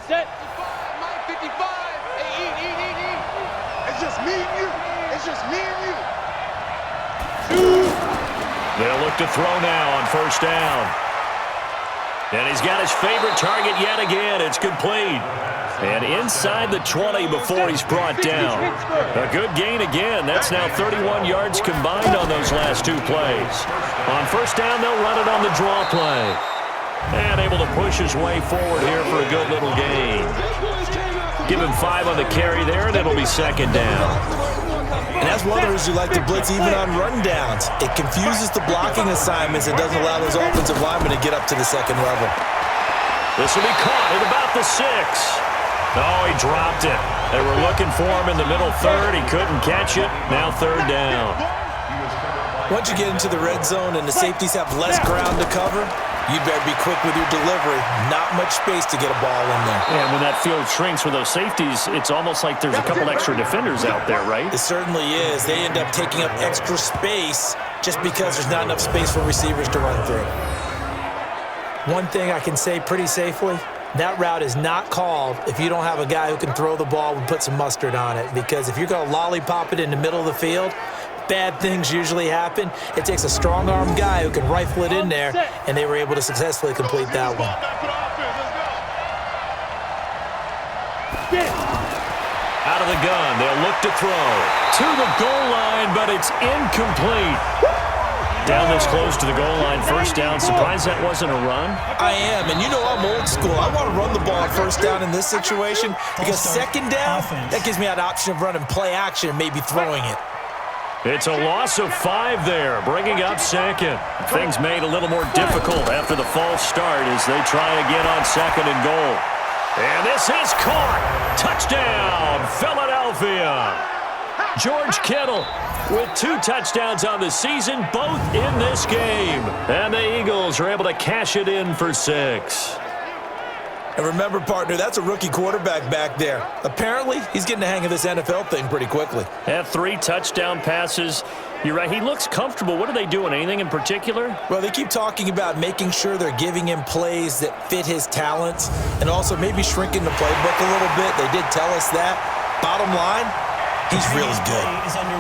Set. 55. Hey, eat. It's just me and you. It's just me and you. They'll look to throw now on first down. And he's got his favorite target yet again. It's complete. And inside the 20 before he's brought down. A good gain again. That's now 31 yards combined on those last 2 plays. On first down, they'll run it on the draw play. And able to push his way forward here for a good little gain. Give him 5 on the carry there, and it'll be 2nd down. And that's one of the reasons you like to blitz even on run downs. It confuses the blocking assignments and doesn't allow those offensive linemen to get up to the 2nd level. This will be caught at about the 6. Oh, he dropped it. They were looking for him in the middle 3rd. He couldn't catch it. Now 3rd down. Once you get into the red zone and the safeties have less ground to cover, you better be quick with your delivery. Not much space to get a ball in there. Yeah, when that field shrinks with those safeties, it's almost like there's a couple extra defenders out there, right? It certainly is. They end up taking up extra space just because there's not enough space for receivers to run through. One thing I can say pretty safely, that route is not called if you don't have a guy who can throw the ball and put some mustard on it. Because if you're going to lollipop it in the middle of the field, bad things usually happen. It takes a strong-arm guy who can rifle it in there, and they were able to successfully complete that one. Out of the gun, they'll look to throw. To the goal line, but it's incomplete. Down this close to the goal line, first down. Surprised that wasn't a run? I am, and I'm old school. I want to run the ball on first down in this situation because 2nd down, that gives me that option of running play action and maybe throwing it. It's a loss of 5 there, bringing up 2nd. Things made a little more difficult after the false start as they try again on 2nd and goal. And this is caught. Touchdown, Philadelphia. George Kittle with 2 touchdowns on the season, both in this game. And the Eagles are able to cash it in for 6. And remember, partner, that's a rookie quarterback back there. Apparently, he's getting the hang of this NFL thing pretty quickly. Had 3 touchdown passes. You're right, he looks comfortable. What are they doing? Anything in particular? Well, they keep talking about making sure they're giving him plays that fit his talents and also maybe shrinking the playbook a little bit. They did tell us that. Bottom line, he's really good.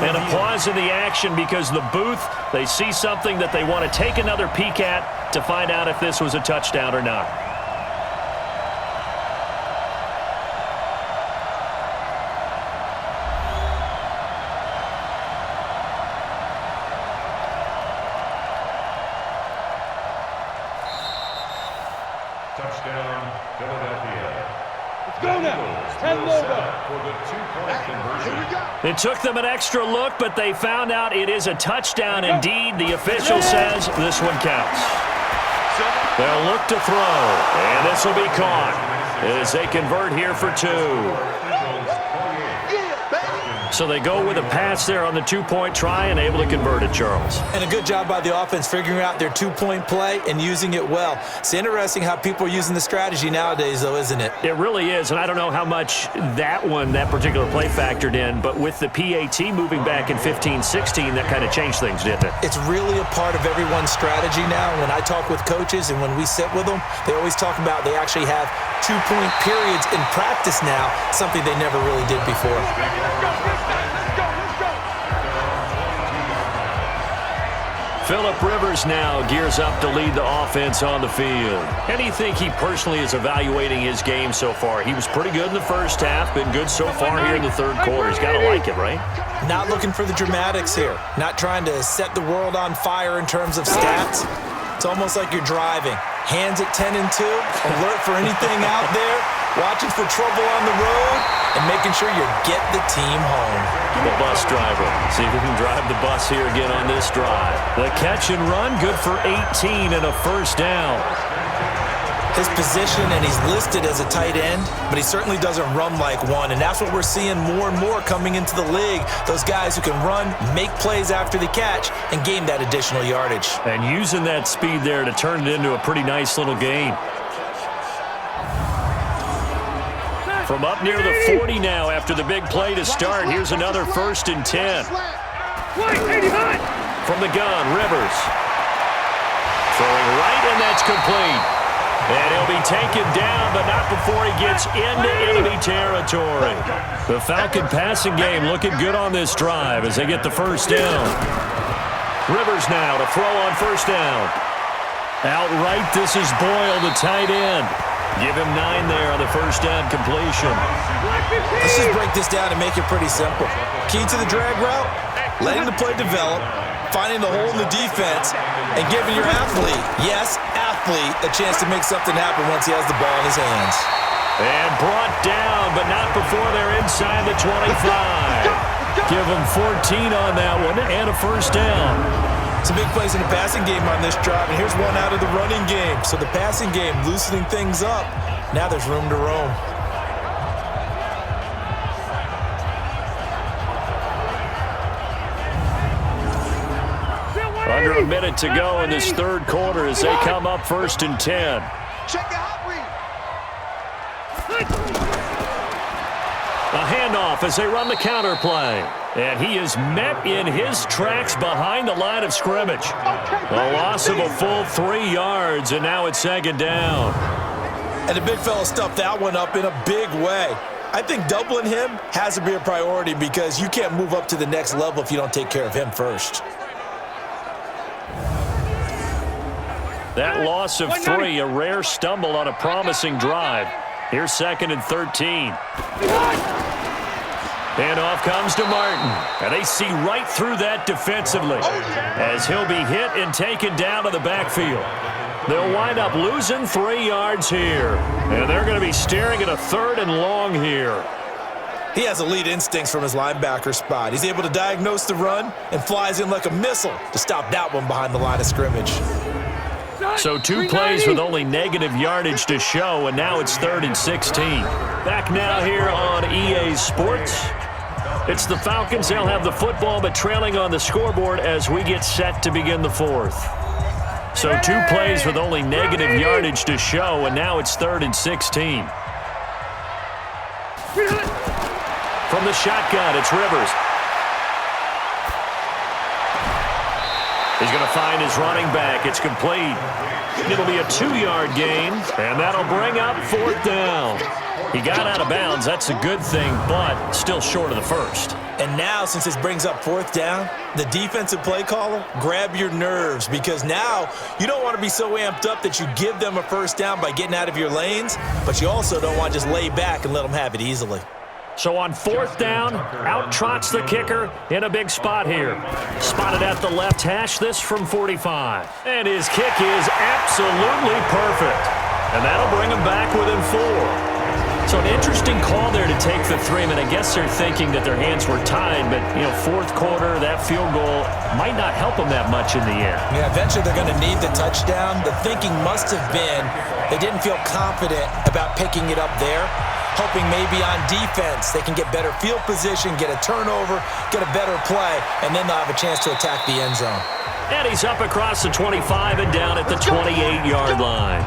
And a pause in the action because the booth, they see something that they want to take another peek at to find out if this was a touchdown or not. Let's go now. 10 logo. Here we go. It took them an extra look, but they found out it is a touchdown indeed. The official says this one counts. They'll look to throw, and this will be caught as they convert here for 2. So they go with a pass there on the 2-point try and able to convert it, Charles. And a good job by the offense figuring out their 2-point play and using it well. It's interesting how people are using the strategy nowadays, though, isn't it? It really is, and I don't know how much that particular play factored in, but with the PAT moving back in 15-16, that kind of changed things, didn't it? It's really a part of everyone's strategy now. When I talk with coaches and when we sit with them, they always talk about they actually have 2-point periods in practice now, something they never really did before. Phillip Rivers now gears up to lead the offense on the field. How do you think he personally is evaluating his game so far? He was pretty good in the first half, been good so far here in the third quarter. He's got to like it, right? Not looking for the dramatics here. Not trying to set the world on fire in terms of stats. It's almost like you're driving. Hands at 10 and 2, alert for anything out there, watching for trouble on the road, and making sure you get the team home. The bus driver. See if he can drive the bus here again on this drive. The catch and run, good for 18 and a first down. His position, and he's listed as a tight end, but he certainly doesn't run like one, and that's what we're seeing more and more coming into the league. Those guys who can run, make plays after the catch, and gain that additional yardage. And using that speed there to turn it into a pretty nice little gain. From up near the 40 now after the big play to start, here's another 1st and 10. From the gun, Rivers. Throwing right, and that's complete. And he'll be taken down, but not before he gets into enemy territory. The Falcon passing game looking good on this drive as they get the first down. Rivers now to throw on first down. Outright, this is Boyle, the tight end. Give him 9 there on the first down completion. Let's just break this down and make it pretty simple. Key to the drag route, letting the play develop, finding the hole in the defense, and giving your athlete, yes, athlete, a chance to make something happen once he has the ball in his hands. And brought down, but not before they're inside the 25. Give them 14 on that one and a first down. Some big plays in the passing game on this drive, and here's one out of the running game. So the passing game loosening things up. Now there's room to roam. Under a minute to go in this third quarter as they come up 1st and 10. Check the hot read. A handoff as they run the counter play. And he is met in his tracks behind the line of scrimmage. A loss of a full 3 yards, and now it's 2nd down. And the big fella stuffed that one up in a big way. I think doubling him has to be a priority because you can't move up to the next level if you don't take care of him first. That loss of 3, a rare stumble on a promising drive. Here's 2nd and 13. And off comes to Martin. And they see right through that defensively as he'll be hit and taken down to the backfield. They'll wind up losing 3 yards here. And they're going to be staring at a 3rd and long here. He has elite instincts from his linebacker spot. He's able to diagnose the run and flies in like a missile to stop that one behind the line of scrimmage. So 2 plays with only negative yardage to show, and now it's 3rd and 16. Back now here on EA Sports. It's the Falcons. They'll have the football, but trailing on the scoreboard as we get set to begin the 4th. So 2 plays with only negative yardage to show, and now it's 3rd and 16. From the shotgun, it's Rivers. He's going to find his running back. It's complete. It'll be a 2-yard gain, and that'll bring up 4th down. He got out of bounds. That's a good thing, but still short of the first. And now, since this brings up 4th down, the defensive play caller, grab your nerves because now you don't want to be so amped up that you give them a first down by getting out of your lanes, but you also don't want to just lay back and let them have it easily. So on 4th down, out trots the kicker in a big spot here. Spotted at the left hash, this from 45. And his kick is absolutely perfect. And that'll bring them back within 4. So an interesting call there to take the 3. I mean, I guess they're thinking that their hands were tied, but, fourth quarter, that field goal might not help them that much in the end. Yeah, eventually they're going to need the touchdown. The thinking must have been they didn't feel confident about picking it up there, hoping maybe on defense they can get better field position, get a turnover, get a better play, and then they'll have a chance to attack the end zone. And he's up across the 25 and down at the 28-yard line.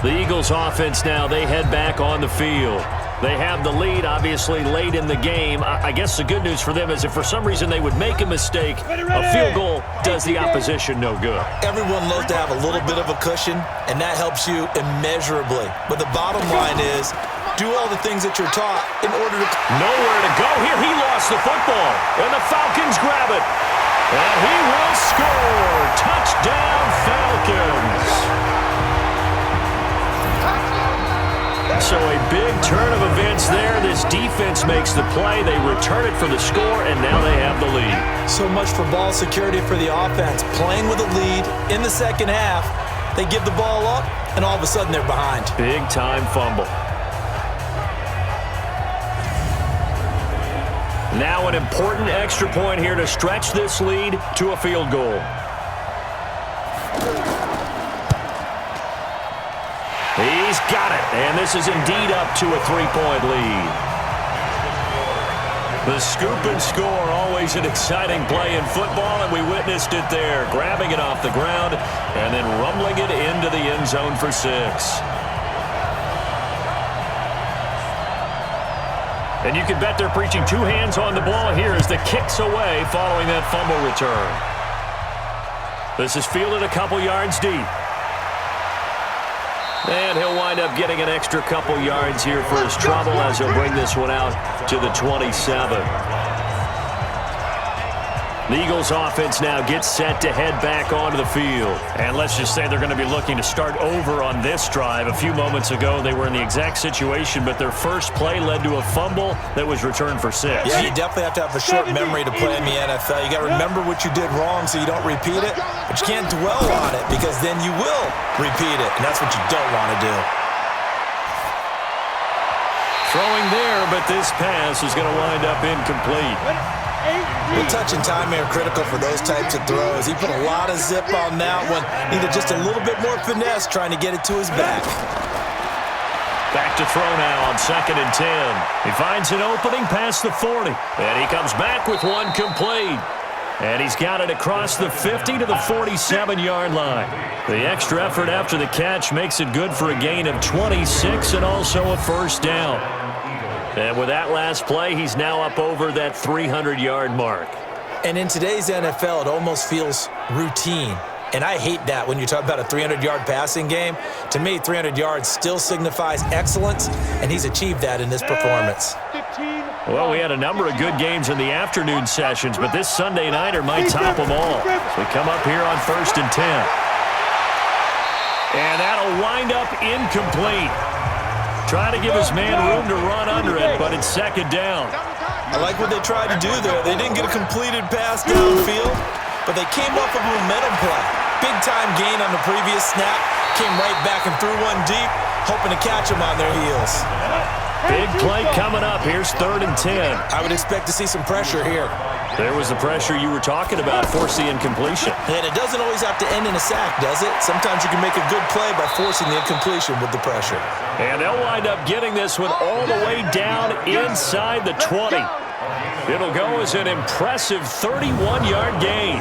The Eagles offense now, they head back on the field. They have the lead, obviously, late in the game. I guess the good news for them is if for some reason they would make a mistake, a field goal does the opposition no good. Everyone loves to have a little bit of a cushion, and that helps you immeasurably. But the bottom line is, do all the things that you're taught in order to... Nowhere to go here. He lost the football, and the Falcons grab it. And he will score. Touchdown, Falcons. So a big turn of events there. This defense makes the play. They return it for the score, and now they have the lead. So much for ball security for the offense. Playing with a lead in the second half, they give the ball up, and all of a sudden they're behind. Big-time fumble. Now an important extra point here to stretch this lead to a field goal. He's got it, and this is indeed up to a 3-point lead. The scoop and score, always an exciting play in football, and we witnessed it there, grabbing it off the ground and then rumbling it into the end zone for 6. And you can bet they're preaching 2 hands on the ball here as the kick's away following that fumble return. This is fielded a couple yards deep. And he'll wind up getting an extra couple yards here for his trouble as he'll bring this one out to the 27. The Eagles offense now gets set to head back onto the field. And let's just say they're going to be looking to start over on this drive. A few moments ago, they were in the exact situation, but their first play led to a fumble that was returned for 6. Yeah, you definitely have to have a short memory to play in the NFL. You got to remember what you did wrong so you don't repeat it, but you can't dwell on it because then you will repeat it, and that's what you don't want to do. Throwing there, but this pass is going to wind up incomplete. The touch and timing are critical for those types of throws. He put a lot of zip on that one. Needed just a little bit more finesse trying to get it to his back. Back to throw now on 2nd and 10. He finds an opening past the 40. And he comes back with one complete. And he's got it across the 50 to the 47-yard line. The extra effort after the catch makes it good for a gain of 26 and also a first down. And with that last play, he's now up over that 300-yard mark. And in today's NFL, it almost feels routine. And I hate that when you talk about a 300-yard passing game. To me, 300 yards still signifies excellence, and he's achieved that in this performance. Well, we had a number of good games in the afternoon sessions, but this Sunday nighter might top them all. So we come up here on 1st and 10. And that'll wind up incomplete. Trying to give his man room to run under it, but it's 2nd down. I like what they tried to do there. They didn't get a completed pass downfield, but they came off of a momentum play. Big-time gain on the previous snap. Came right back and threw one deep, hoping to catch them on their heels. Big play coming up. Here's 3rd and 10. I would expect to see some pressure here. There was the pressure you were talking about, force the incompletion. And it doesn't always have to end in a sack, does it? Sometimes you can make a good play by forcing the incompletion with the pressure. And they'll wind up getting this one all the way down inside the 20. It'll go as an impressive 31-yard gain.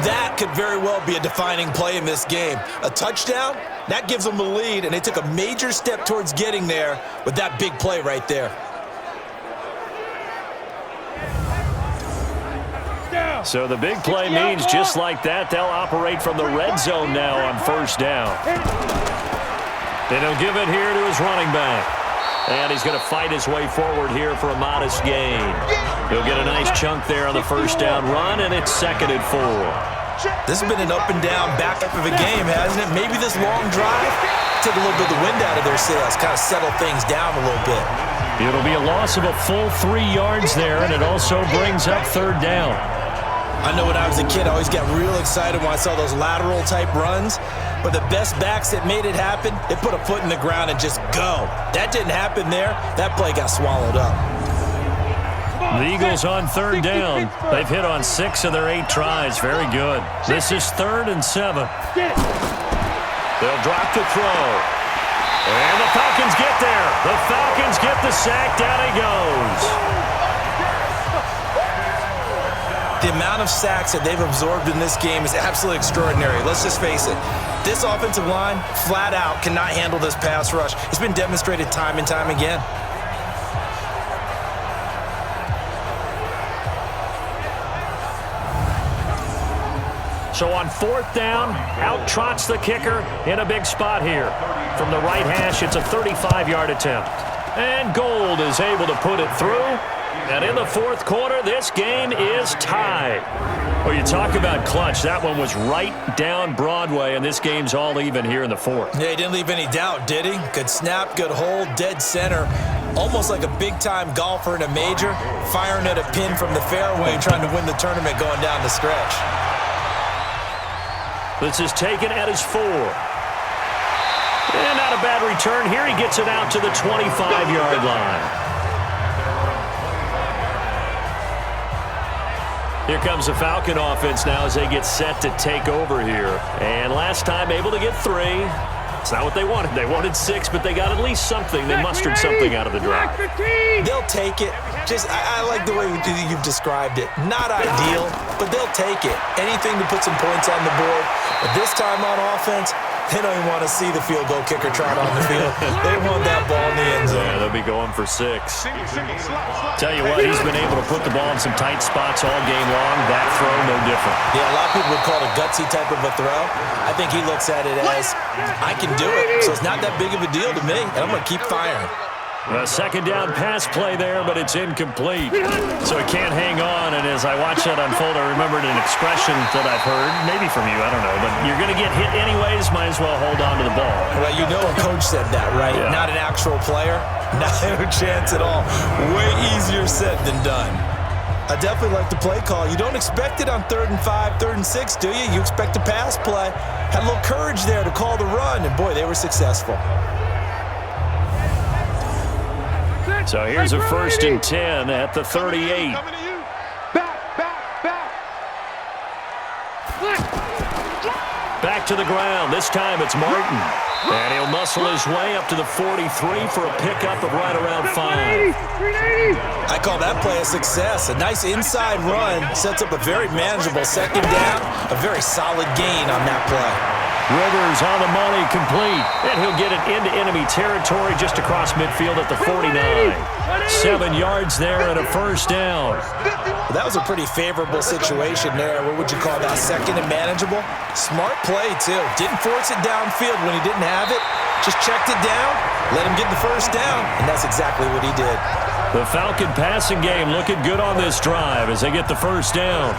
That could very well be a defining play in this game. A touchdown, that gives them the lead, and they took a major step towards getting there with that big play right there. So the big play means just like that, they'll operate from the red zone now on 1st down. And he'll give it here to his running back. And he's going to fight his way forward here for a modest gain. He'll get a nice chunk there on the 1st down run, and it's 2nd and 4. This has been an up-and-down backup of a game, hasn't it? Maybe this long drive took a little bit of the wind out of their sails, kind of settle things down a little bit. It'll be a loss of a full 3 yards there, and it also brings up 3rd down. I know when I was a kid, I always got real excited when I saw those lateral type runs. But the best backs that made it happen, they put a foot in the ground and just go. That didn't happen there. That play got swallowed up. The Eagles on third down. They've hit on 6 of their 8 tries. Very good. This is 3rd and 7. They'll drop to throw. And the Falcons get there. The Falcons get the sack. Down he goes. The amount of sacks that they've absorbed in this game is absolutely extraordinary. Let's just face it. This offensive line, flat out, cannot handle this pass rush. It's been demonstrated time and time again. So on 4th down, out trots the kicker in a big spot here. From the right hash, it's a 35-yard attempt. And Gold is able to put it through. And in the 4th quarter, this game is tied. Well, you talk about clutch. That one was right down Broadway, and this game's all even here in the 4th. Yeah, he didn't leave any doubt, did he? Good snap, good hold, dead center. Almost like a big-time golfer in a major, firing at a pin from the fairway, trying to win the tournament going down the stretch. This is taken at his 4. And not a bad return here. He gets it out to the 25-yard line. Here comes the Falcon offense now as they get set to take over here. And last time able to get 3. It's not what they wanted. They wanted 6, but they got at least something. They mustered something out of the drive. They'll take it. I like the way you've described it. Not ideal, but they'll take it. Anything to put some points on the board. But this time on offense, they don't even want to see the field goal kicker trot on the field. They want that ball in the end zone. Yeah, they'll be going for 6. Tell you what, he's been able to put the ball in some tight spots all game long. That throw, no different. Yeah, a lot of people would call it a gutsy type of a throw. I think he looks at it as, I can do it. So it's not that big of a deal to me, and I'm going to keep firing. A 2nd down pass play there, but it's incomplete. So he can't hang on, and as I watch that unfold, I remembered an expression that I've heard, maybe from you, I don't know, but you're going to get hit anyways, might as well hold on to the ball. Well, you know a coach said that, right? Yeah. Not an actual player. Not a chance at all. Way easier said than done. I definitely like the play call. You don't expect it on 3rd and 5, 3rd and 6, do you? You expect a pass play. Had a little courage there to call the run, and boy, they were successful. So here's a 1st and 10 at the 38. Back to the ground. This time it's Martin. And he'll muscle his way up to the 43 for a pickup of right around 5. I call that play a success. A nice inside run sets up a very manageable 2nd down. A very solid gain on that play. Rivers on the money, complete. And he'll get it into enemy territory just across midfield at the 49. 7 yards there and a 1st down. Well, that was a pretty favorable situation there. What would you call that? 2nd and manageable? Smart play, too. Didn't force it downfield when he didn't have it. Just checked it down, let him get the 1st down, and that's exactly what he did. The Falcon passing game looking good on this drive as they get the 1st down.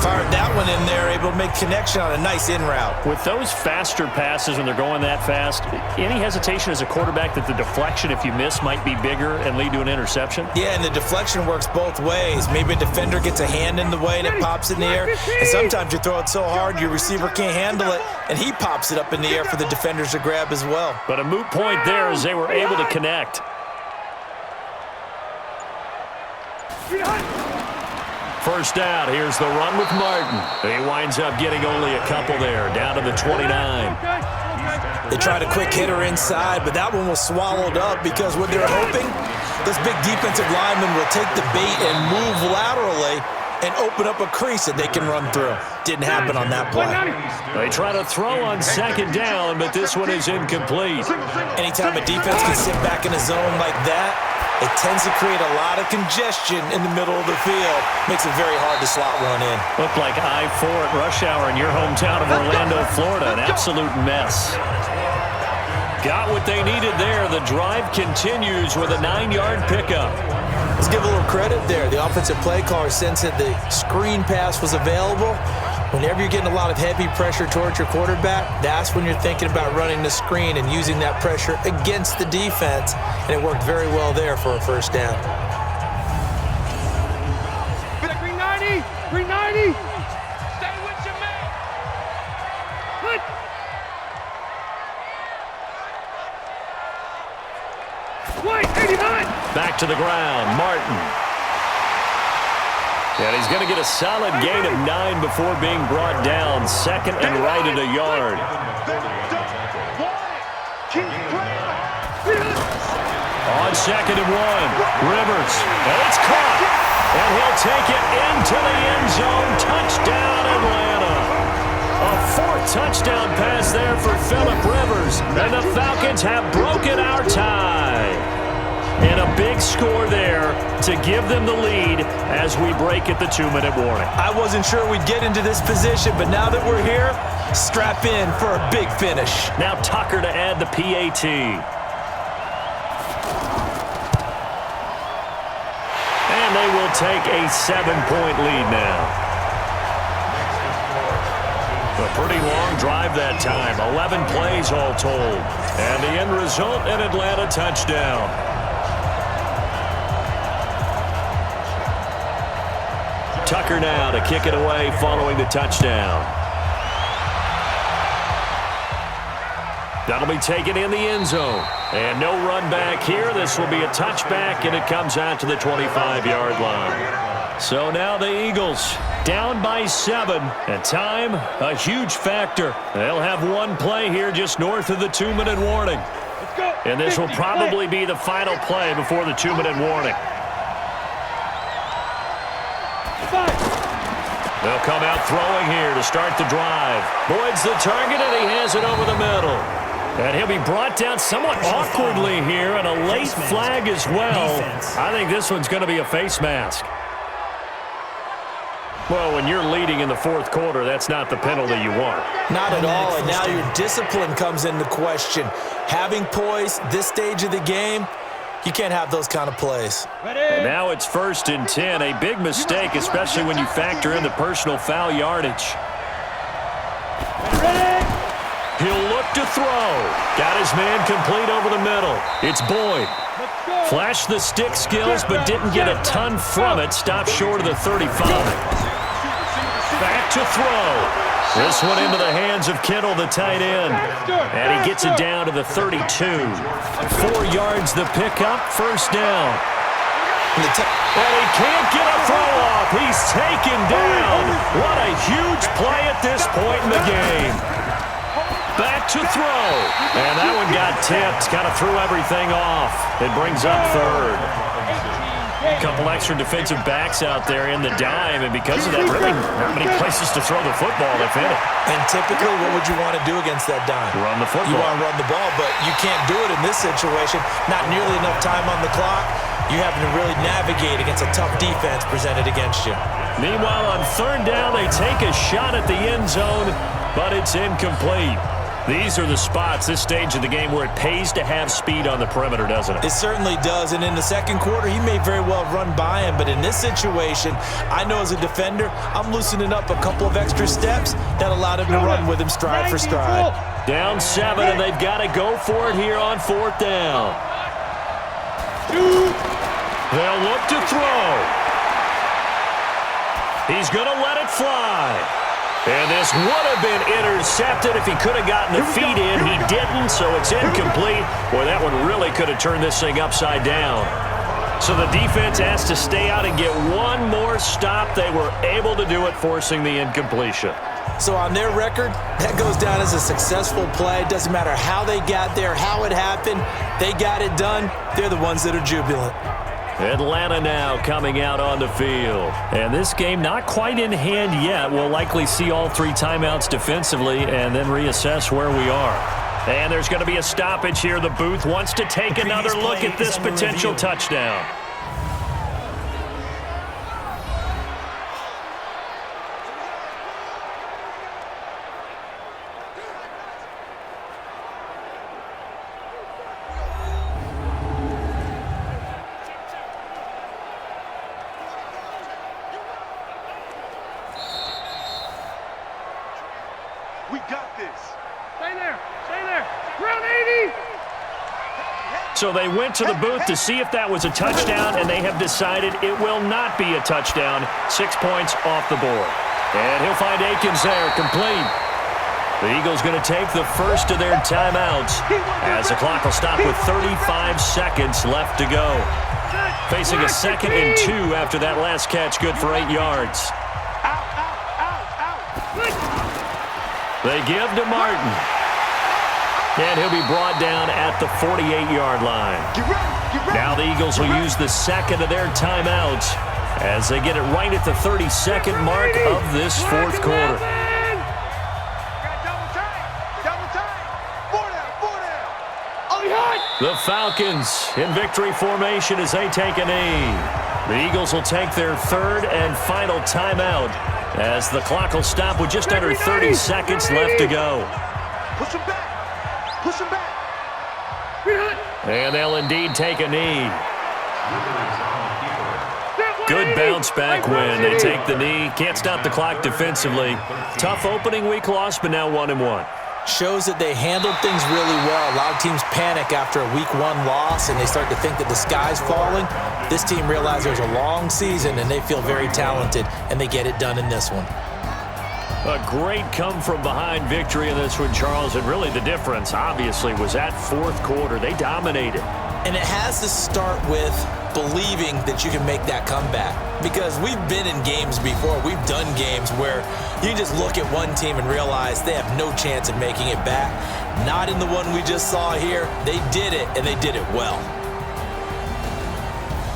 Fired that one in there, able to make connection on a nice in route. With those faster passes when they're going that fast, any hesitation as a quarterback that the deflection, if you miss, might be bigger and lead to an interception? Yeah, and the deflection works both ways. Maybe a defender gets a hand in the way and it pops in the air. And sometimes you throw it so hard your receiver can't handle it, and he pops it up in the air for the defenders to grab as well. But a moot point there as they were able to connect. First down, here's the run with Martin. He winds up getting only a couple there, down to the 29. They tried a quick hitter inside, but that one was swallowed up because what they're hoping, this big defensive lineman will take the bait and move laterally and open up a crease that they can run through. Didn't happen on that play. They try to throw on 2nd down, but this one is incomplete. Anytime a defense can sit back in a zone like that, it tends to create a lot of congestion in the middle of the field. Makes it very hard to slot one in. Looked like I-4 at rush hour in your hometown of Orlando, Florida. An absolute mess. Got what they needed there. The drive continues with a 9-yard pickup. Let's give a little credit there. The offensive play caller sensed that the screen pass was available. Whenever you're getting a lot of heavy pressure towards your quarterback, that's when you're thinking about running the screen and using that pressure against the defense. And it worked very well there for a 1st down. 390. Stay with your man. Put. White, 89. Back to the ground, Martin. And he's going to get a solid gain of 9 before being brought down. Second and right at a yard. On second and 1, Rivers. And it's caught. And he'll take it into the end zone. Touchdown, Atlanta. A 4th touchdown pass there for Phillip Rivers. And the Falcons have broken our tie. And a big score there to give them the lead as we break at the 2-minute warning. I wasn't sure we'd get into this position, but now that we're here, strap in for a big finish. Now Tucker to add the PAT. And they will take a 7-point lead now. A pretty long drive that time. 11 plays all told. And the end result, an Atlanta touchdown. Tucker now to kick it away following the touchdown. That'll be taken in the end zone. And no run back here. This will be a touchback, and it comes out to the 25-yard line. So now the Eagles down by 7. And time, a huge factor. They'll have one play here just north of the 2-minute warning. And this will probably be the final play before the 2-minute warning. They'll come out throwing here to start the drive. Boyd's the target, and he has it over the middle. And he'll be brought down somewhat awkwardly here, and a late flag as well. I think this one's going to be a face mask. Well, when you're leading in the 4th quarter, that's not the penalty you want. Not at all, and now your discipline comes into question. Having poise this stage of the game, you can't have those kind of plays. And now it's 1st and 10. A big mistake, especially when you factor in the personal foul yardage. He'll look to throw. Got his man complete over the middle. It's Boyd. Flashed the stick skills, but didn't get a ton from it. Stopped short of the 35. Back to throw. This one into the hands of Kittle, the tight end. And he gets it down to the 32. 4 yards the pickup, 1st down. And he can't get a throw off. He's taken down. What a huge play at this point in the game. Back to throw. And that one got tipped. Kind of threw everything off. It brings up 3rd. A couple extra defensive backs out there in the dime, and because of that, really not many places to throw the football, if any. And typically, what would you want to do against that dime? Run the football. You want to run the ball, but you can't do it in this situation. Not nearly enough time on the clock. You having to really navigate against a tough defense presented against you. Meanwhile, on 3rd down, they take a shot at the end zone, but it's incomplete. These are the spots, this stage of the game, where it pays to have speed on the perimeter, doesn't it? It certainly does, and in the 2nd quarter, he may very well run by him, but in this situation, I know as a defender, I'm loosening up a couple of extra steps that allowed him to run with him stride for stride. Down 7, and they've got to go for it here on 4th down. They'll look to throw. He's going to let it fly. And this would have been intercepted if he could have gotten the feet in. He didn't, so it's incomplete. Boy, that one really could have turned this thing upside down. So the defense has to stay out and get one more stop. They were able to do it, forcing the incompletion. So on their record, that goes down as a successful play. Doesn't matter how they got there, how it happened. They got it done. They're the ones that are jubilant. Atlanta now coming out on the field. And this game not quite in hand yet. We'll likely see all 3 timeouts defensively and then reassess where we are. And there's going to be a stoppage here. The booth wants to take another look at this potential touchdown. So they went to the booth to see if that was a touchdown, and they have decided it will not be a touchdown. 6 points off the board. And he'll find Akins there, complete. The Eagles going to take the first of their timeouts as the clock will stop with 35 seconds left to go. Facing a 2nd and 2 after that last catch, good for 8 yards. They give to Martin. And he'll be brought down at the 48-yard line. Now the Eagles will use the second of their timeouts as they get it right at the 32nd mark of this fourth quarter. The Falcons in victory formation as they take a knee. The Eagles will take their third and final timeout as the clock will stop with just under 30 seconds left to go. Push him back. Push him back. And they'll indeed take a knee. Good bounce back win. They take the knee. Can't stop the clock defensively. Tough opening week loss, but now 1-1. Shows that they handled things really well. A lot of teams panic after a week 1 loss, and they start to think that the sky's falling. This team realized there's a long season, and they feel very talented, and they get it done in this one. A great come-from-behind victory in this one, Charles, and really the difference, obviously, was that fourth quarter. They dominated. And it has to start with believing that you can make that comeback. Because we've been in games before. We've done games where you just look at one team and realize they have no chance of making it back. Not in the one we just saw here. They did it, and they did it well.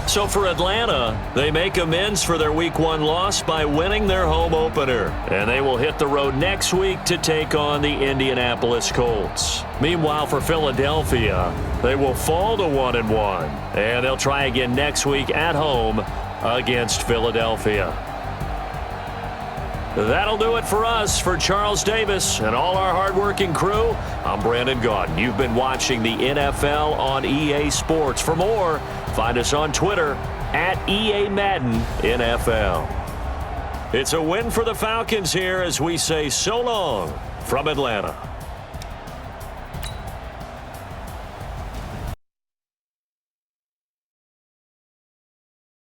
So for Atlanta, they make amends for their Week 1 loss by winning their home opener. And they will hit the road next week to take on the Indianapolis Colts. Meanwhile, for Philadelphia, they will fall to 1-1. And they'll try again next week at home against Philadelphia. That'll do it for us. For Charles Davis and all our hardworking crew, I'm Brandon Gaudin. You've been watching the NFL on EA Sports. For more, find us on Twitter at EA Madden NFL. It's a win for the Falcons here as we say so long from Atlanta.